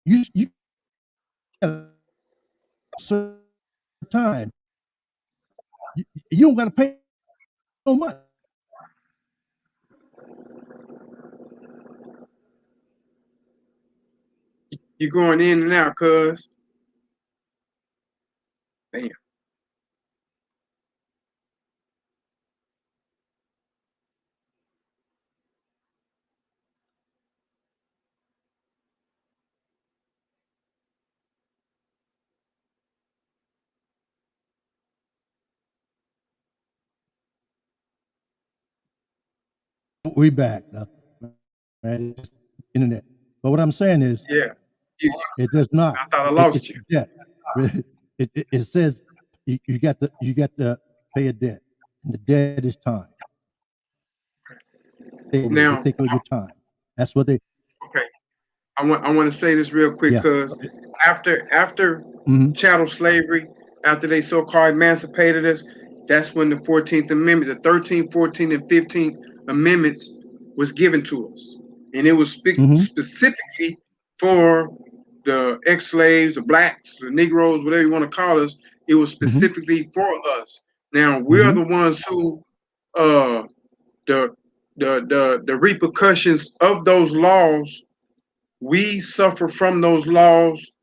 You certain time. You don't got to pay no money. you're going in and out, cuz. Damn. We back now, right? Internet. But what I'm saying is, Yeah. it does not. I thought I lost you. Yeah. It says you got to pay a debt, and the debt is time. They take away your time. That's what they. Okay. I want to say this real quick because after chattel slavery, after they so-called emancipated us, that's when the 14th Amendment, the 13th, 14th, and 15th Amendments was given to us. And it was specifically for the ex-slaves, the blacks, the Negroes, whatever you want to call us. It was specifically for us. Now, we're the ones who the repercussions of those laws, we suffer from those laws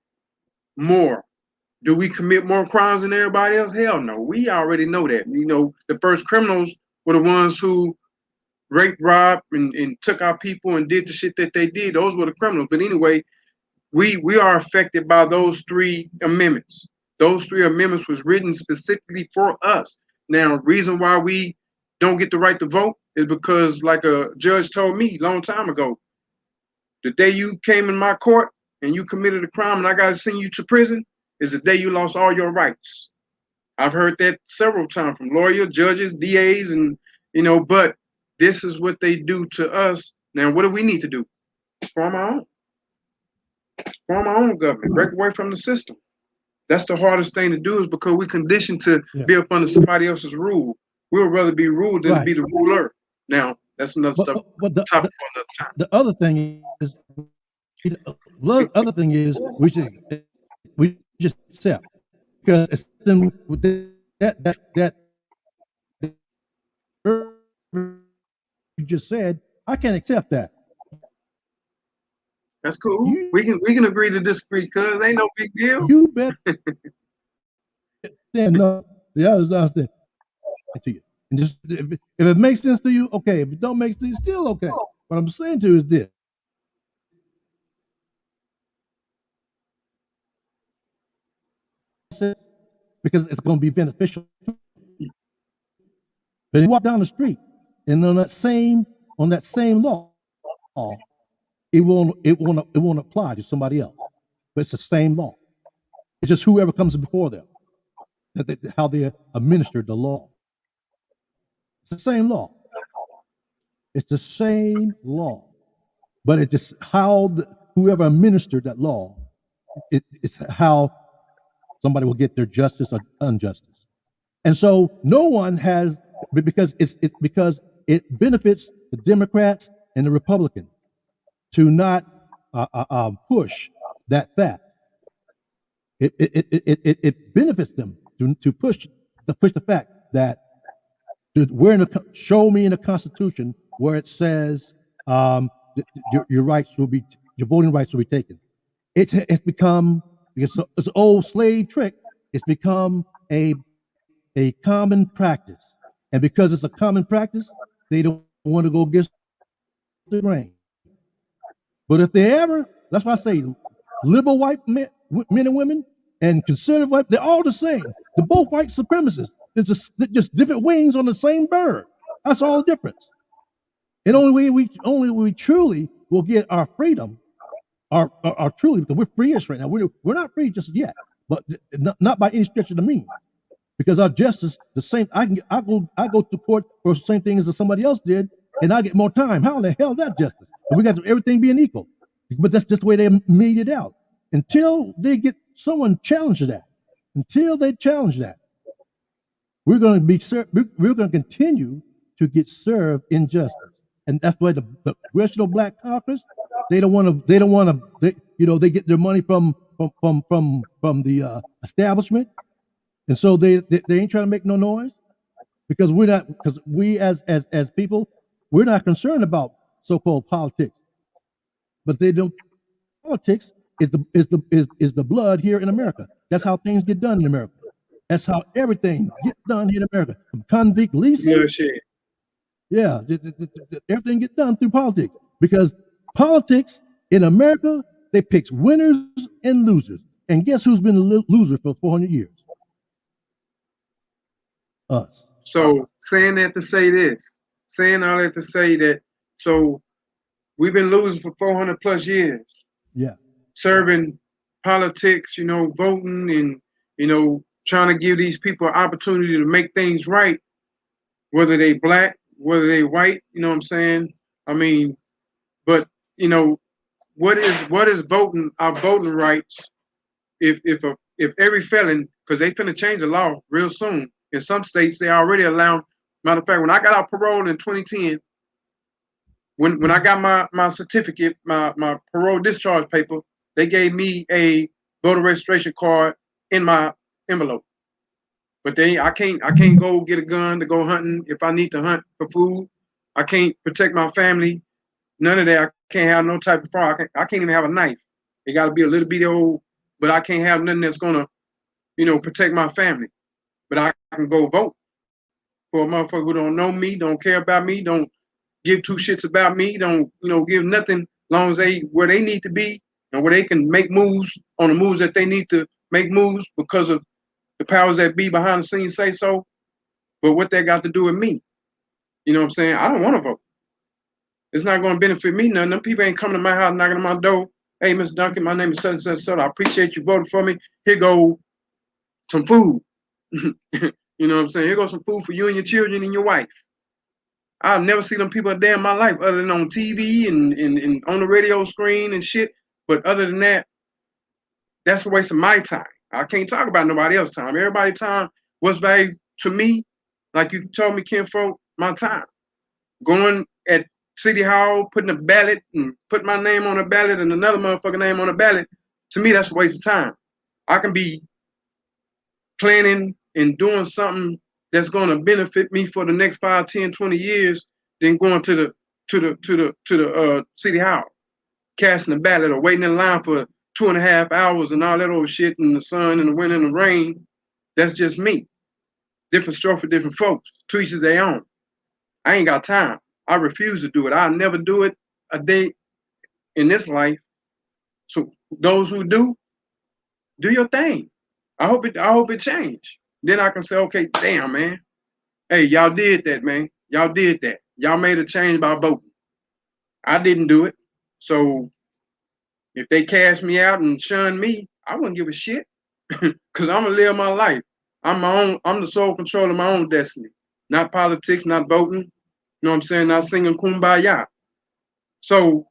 more. Do we commit more crimes than everybody else? Hell no. We already know that. You know, the first criminals were the ones who raped, robbed, and took our people and did the shit that they did. Those were the criminals. But anyway, we are affected by those three amendments. Those three amendments was written specifically for us. Now, reason why we don't get the right to vote is because, like a judge told me a long time ago, the day you came in my court and you committed a crime and I got to send you to prison is the day you lost all your rights. I've heard that several times from lawyers, judges, DAs, and but this is what they do to us. Now, what do we need to do? Form our own. Form our own government. Break away from the system. That's the hardest thing to do, is because we conditioned to be up under somebody else's rule. We would rather be ruled than be the ruler. Now, that's another But stuff but topic for another time. the other thing is the other thing is we just accept, because it's something with that you just said, I can't accept that. That's cool. You We can agree to disagree, cuz ain't no big deal. you bet stand up. The others understand to you. And just if it makes sense to you, okay. If it don't make sense, still okay. What I'm saying to you is this: because it's going to be beneficial. But you walk down the street, and on that same law, it won't apply to somebody else. But it's the same law. It's just whoever comes before them, how they administer the law. It's the same law. It's the same law, but it's just how whoever administered that law, it's how somebody will get their justice or injustice. And so no one has, because because it benefits the Democrats and the Republicans to not push that fact. It benefits them to push the fact that show me in the Constitution where it says your voting rights will be taken. It's become, it's an old slave trick. It's become a common practice, and because it's a common practice, they don't want to go against the grain. But if they ever, that's why I say, liberal white men and women and conservative white, they're all the same. They're both white supremacists. It's just different wings on the same bird. That's all the difference. And only way we truly will get our freedom, our truly, because we're free-ish right now. We're not free just yet, but not by any stretch of the means. Because our justice, the same, I go to court for the same thing as somebody else did, and I get more time. How the hell is that justice? And we got everything being equal. But that's just the way they made it out. Until they get someone challenge that, until they challenge that, we're going to continue to get served injustice. And that's why the Congressional Black Caucus, they get their money from the establishment, and so they ain't trying to make no noise, because we as people, we're not concerned about so-called politics, but they don't. Politics is the blood here in America. That's how things get done in America. That's how everything gets done here in America. From convict leasing, yeah, everything gets done through politics, because politics in America, they pick winners and losers. And guess who's been a loser for 400 years? Us. So saying that to say this, saying all that to say that, so we've been losing for 400 plus years. Yeah. Serving politics, voting, and, trying to give these people an opportunity to make things right, whether they black, whether they white, you know what I'm saying? I mean, but, what is voting, our voting rights, if every felon, because they finna change the law real soon. In some states, they already allow. Matter of fact, when I got out parole in 2010, when I got my certificate, my parole discharge paper, they gave me a voter registration card in my envelope. But I can't go get a gun to go hunting if I need to hunt for food. I can't protect my family. None of that. I can't have no type of problem. I can't even have a knife. It got to be a little bitty old, but I can't have nothing that's gonna, protect my family. But I can go vote for a motherfucker who don't know me, don't care about me, don't give two shits about me, don't, give nothing, as long as they where they need to be and where they can make moves on the moves that they need to make moves because of the powers that be behind the scenes say so. But what that got to do with me? You know what I'm saying? I don't want to vote. It's not going to benefit me none. Them people ain't coming to my house knocking on my door. Hey, Miss Duncan, my name is such and such, so I appreciate you voting for me. Here go some food. You know what I'm saying? Here goes some food for you and your children and your wife. I'll never see them people a day in my life other than on TV and on the radio screen and shit. But other than that, that's a waste of my time. I can't talk about nobody else's time. Everybody's time was valued to me, like you told me, kinfolk, my time. Going at City Hall, putting a ballot and putting my name on a ballot and another motherfucker name on a ballot, to me, that's a waste of time. I can be planning and doing something that's going to benefit me for the next 5, 10, 20 years than going to the City Hall, casting a ballot or waiting in line for 2.5 hours and all that old shit in the sun and the wind and the rain. That's just me. Different stroke for different folks. To each their own. I ain't got time. I refuse to do it. I'll never do it a day in this life. So those who do your thing. I hope it change. Then I can say, okay, damn, man. Hey, y'all did that, man. Y'all did that. Y'all made a change by voting. I didn't do it. So if they cast me out and shun me, I wouldn't give a shit. Cause I'm gonna live my life. I'm the sole controller of my own destiny. Not politics, not voting. You know what I'm saying? Not singing kumbaya. So,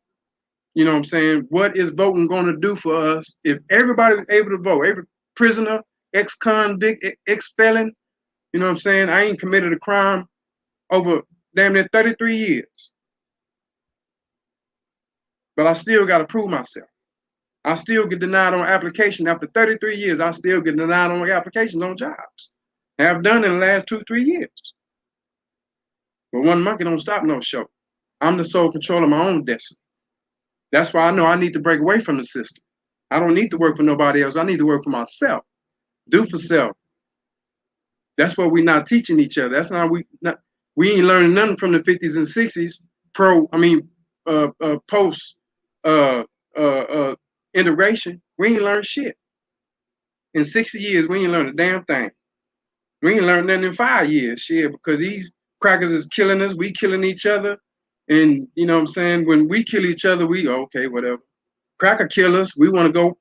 you know what I'm saying? What is voting gonna do for us if everybody's able to vote? Every prisoner, ex-convict, ex-felon, you know what I'm saying? I ain't committed a crime over damn near 33 years. But I still gotta prove myself. I still get denied on application after 33 years. I still get denied on applications on jobs. Have done in the last 2-3 years. But one monkey don't stop no show. I'm the sole controller of my own destiny. That's why I know I need to break away from the system. I don't need to work for nobody else. I need to work for myself. Do for self. That's what we're not teaching each other. That's not we ain't learning nothing from the 50s and 60s. Post integration. We ain't learned shit. In 60 years, we ain't learned a damn thing. We ain't learned nothing in 5 years, shit, because these crackers is killing us. We killing each other. And you know what I'm saying? When we kill each other, we okay, whatever. Cracker kill us. We want to go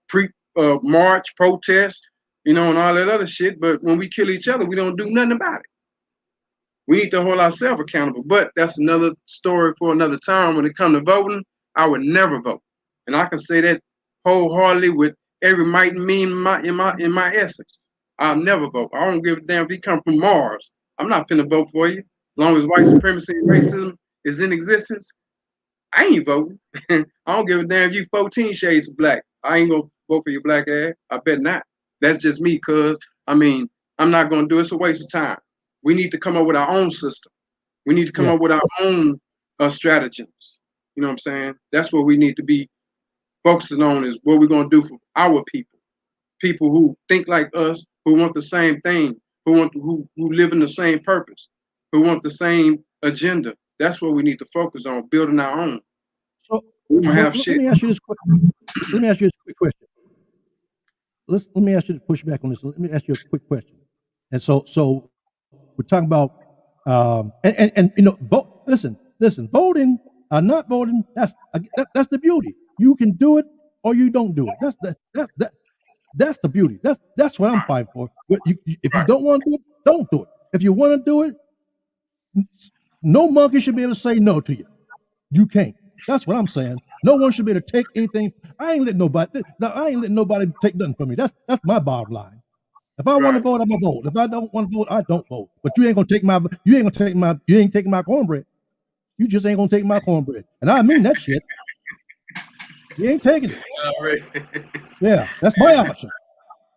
march, protest, and all that other shit. But when we kill each other, we don't do nothing about it. We need to hold ourselves accountable. But that's another story for another time. When it comes to voting, I would never vote. And I can say that wholeheartedly with every might and mean in my essence. I'll never vote. I don't give a damn if you come from Mars. I'm not finna vote for you. As long as white supremacy and racism is in existence, I ain't voting. I don't give a damn if you 14 shades of black. I ain't gonna vote for your black ass. I bet not. That's just me, cuz I'm not gonna do it. It's a waste of time. We need to come up with our own system. We need to come up with our own stratagems. You know what I'm saying? That's what we need to be focusing on, is what we're gonna do for our people. People who think like us, who want the same thing, who live in the same purpose, who want the same agenda. That's what we need to focus on, building our own. So let me ask you this quick. Let me ask you this quick question. Let me ask you to push back on this. Let me ask you a quick question. And so we're talking about and listen, voting or not voting, that's the beauty. You can do it or you don't do it. That's the beauty. That's what I'm fighting for. If you don't want to do it, don't do it. If you want to do it, no monkey should be able to say no to you. You can't. That's what I'm saying. No one should be able to take anything. I ain't letting nobody take nothing from me. That's my bottom line. If I want to vote, I'm gonna vote. If I don't want to vote, I don't vote. But you ain't taking my cornbread. You just ain't gonna take my cornbread. And I mean that shit. You ain't taking it. Yeah, that's my option.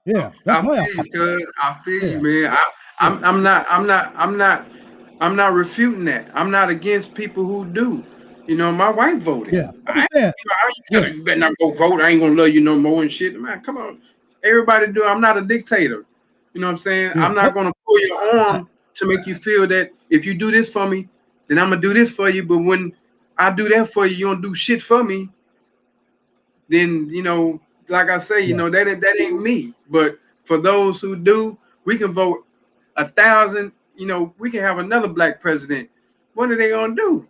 Yeah, that's my option. I feel you, man. I'm not refuting that. I'm not against people who do. My wife voted. Yeah, I ain't telling you better not go vote. I ain't gonna love you no more and shit. Man, come on. Everybody do. I'm not a dictator. You know what I'm saying? I'm not gonna pull your arm to make you feel that if you do this for me, then I'm gonna do this for you. But when I do that for you, you don't do shit for me. Then like I say, that ain't me. But for those who do, we can vote 1,000. We can have another black president. What are they gonna do?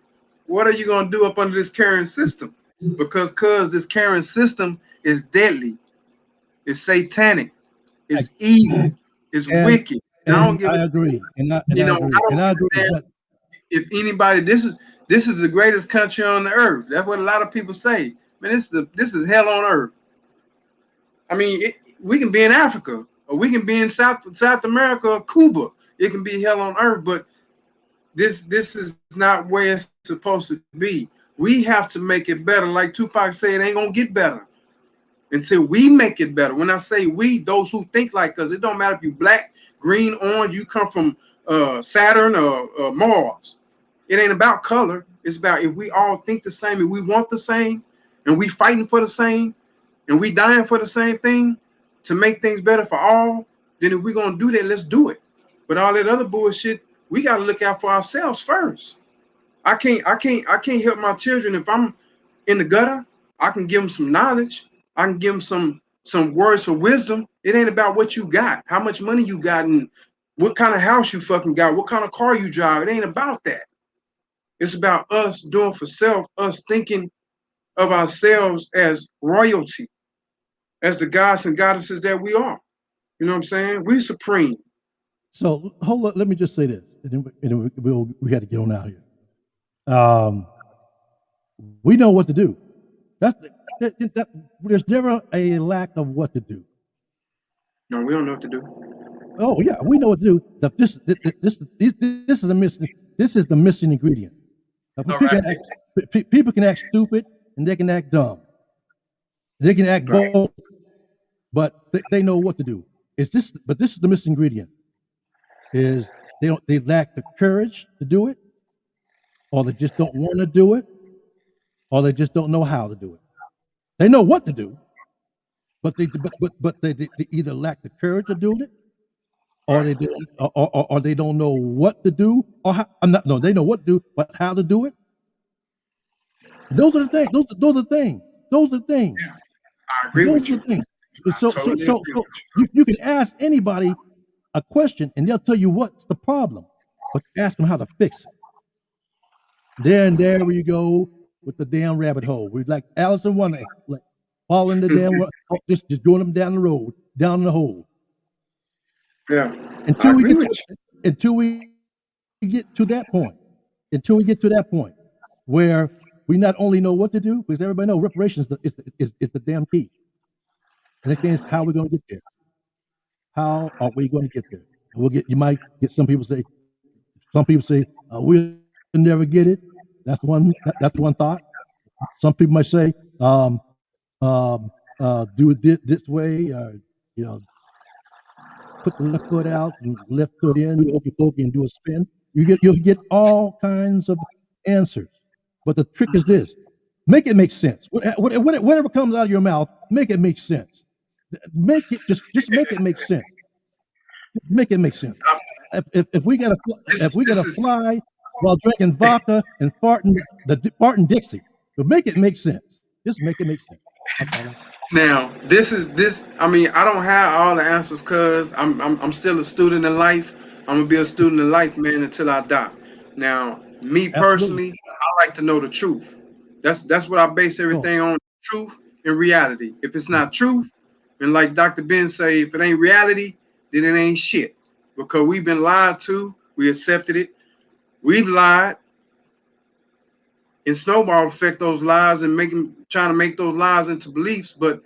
What are you gonna do up under this current system? Because this current system is deadly, it's satanic, it's evil, it's wicked. And I agree. And I agree. If anybody, this is the greatest country on the earth. That's what a lot of people say. Man, this is hell on earth. I mean, we can be in Africa, or we can be in South America or Cuba. It can be hell on earth, but this is not where it's supposed to be. We have to make it better. Like Tupac said, it ain't gonna get better until we make it better. When I say we, those who think like us, it don't matter if you black, green, orange, you come from Saturn or Mars. It ain't about color. It's about if we all think the same and we want the same and we fighting for the same and we dying for the same thing to make things better for all, then if we're gonna do that, let's do it. But all that other bullshit, we gotta look out for ourselves first. I can't help my children if I'm in the gutter. I can give them some knowledge. I can give them some words of wisdom. It ain't about what you got, how much money you got, and what kind of house you fucking got, what kind of car you drive. It ain't about that. It's about us doing for self, us thinking of ourselves as royalty, as the gods and goddesses that we are. You know what I'm saying? We supreme. So hold on, let me just say this, and then we got to get on out here. We know what to do. There's never a lack of what to do. No, we don't know what to do. Oh yeah, we know what to do. This is a missing. This is the missing ingredient. People can act stupid and they can act dumb. They can act bold, but they know what to do. But this is the missing ingredient. Is they lack the courage to do it, or they just don't want to do it, or they just don't know how to do it. They know what to do, but they either lack the courage to do it, or they don't know what to do, or how. No, they know what to do, but how to do it. Those are the things. Those are the things. Those are the things. I agree with you. So you can ask anybody a question and they'll tell you what's the problem, but ask them how to fix it. There we go with the damn rabbit hole. We're like Alice in Wonderland, like following the damn just going them down the road, down the hole. Yeah. Until we get to that point where we not only know what to do, because everybody knows reparations is the damn key. And the thing is, how are we going to get there? How are we going to get there? You might get some people say, we'll never get it. That's one thought. Some people might say, do it this way, put the left foot out and left foot in, hokey pokey, and do a spin. You'll get all kinds of answers. But the trick is this: make it make sense. Whatever comes out of your mouth, make it make sense. Make it just make it make sense. Make it make sense. If we gotta fly while drinking vodka and farting Dixie, but make it make sense. Just make it make sense. Now, I mean, I don't have all the answers because I'm still a student in life. I'm gonna be a student in life, man, until I die. Now, me personally, I like to know the truth. That's what I base everything on: truth and reality. If it's not truth, and like Dr. Ben say, if it ain't reality, then it ain't shit. Because we've been lied to, we accepted it. We've lied, and snowball affect those lies and trying to make those lies into beliefs. But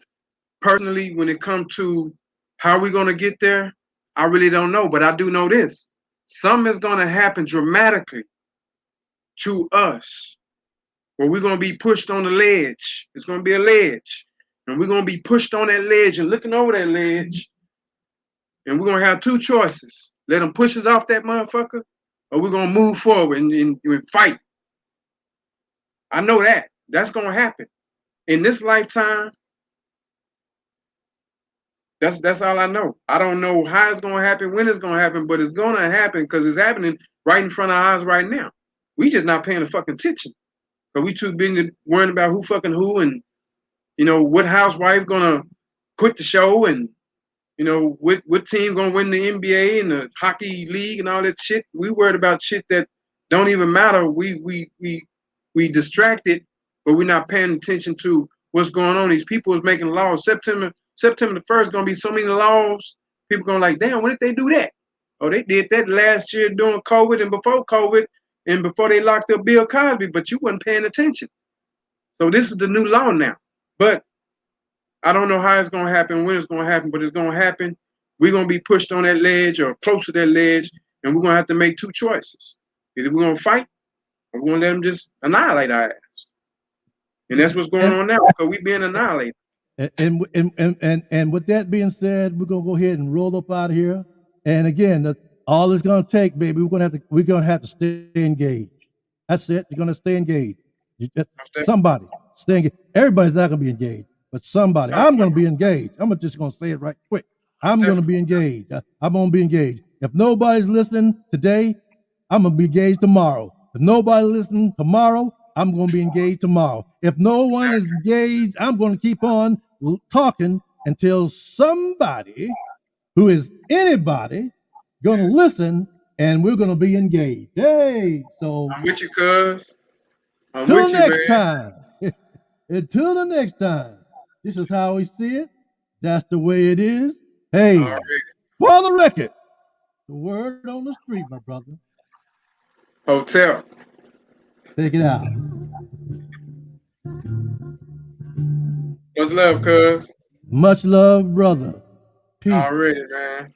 personally, when it comes to how we're gonna get there, I really don't know. But I do know this: something is gonna happen dramatically to us, where we're gonna be pushed on the ledge. It's gonna be a ledge, and we're gonna be pushed on that ledge and looking over that ledge, and we're gonna have two choices: let them push us off that motherfucker, or we're gonna move forward and fight. I know that's gonna happen in this lifetime. That's all I know. I don't know how it's gonna happen, when it's gonna happen, but it's gonna happen because it's happening right in front of our eyes right now. We just not paying the fucking attention. But we too busy worrying about who fucking who, and what housewife gonna quit the show, and what team gonna win the NBA and the hockey league and all that shit. We worried about shit that don't even matter. We distracted, but we're not paying attention to what's going on. These people is making laws. September the 1st gonna be so many laws. People gonna like, damn, when did they do that? Oh, they did that last year during COVID and before COVID and before they locked up Bill Cosby, but you wasn't paying attention. So this is the new law now. But I don't know how it's gonna happen, when it's gonna happen, but it's gonna happen. We're gonna be pushed on that ledge or close to that ledge, and we're gonna have to make two choices. Either we're gonna fight or we're gonna let them just annihilate our ass. And that's what's going And on now because we being annihilated. and with that being said, we're gonna go ahead and roll up out of here. And again, all it's gonna take, baby, we're gonna have to stay engaged. That's it. You're gonna stay engaged. Somebody stay engaged. Everybody's not gonna be engaged, but somebody. I'm gonna be engaged. Just gonna say it right quick. I'm gonna be engaged. I'm gonna be engaged. If nobody's listening today, I'm gonna be engaged tomorrow. If nobody's listening tomorrow, I'm gonna be engaged tomorrow. If no one is engaged, I'm gonna keep on talking until somebody who is anybody gonna listen, and we're gonna be engaged. Hey, so I'm with you, cuz. I'm till with the you, next man. time. Until the next time. This is how we see it. That's the way it is. Hey, Already. for the record, the word on the street, my brother. Hotel. Take it out. What's love, cuz? Much love, brother. Peace. Already, man.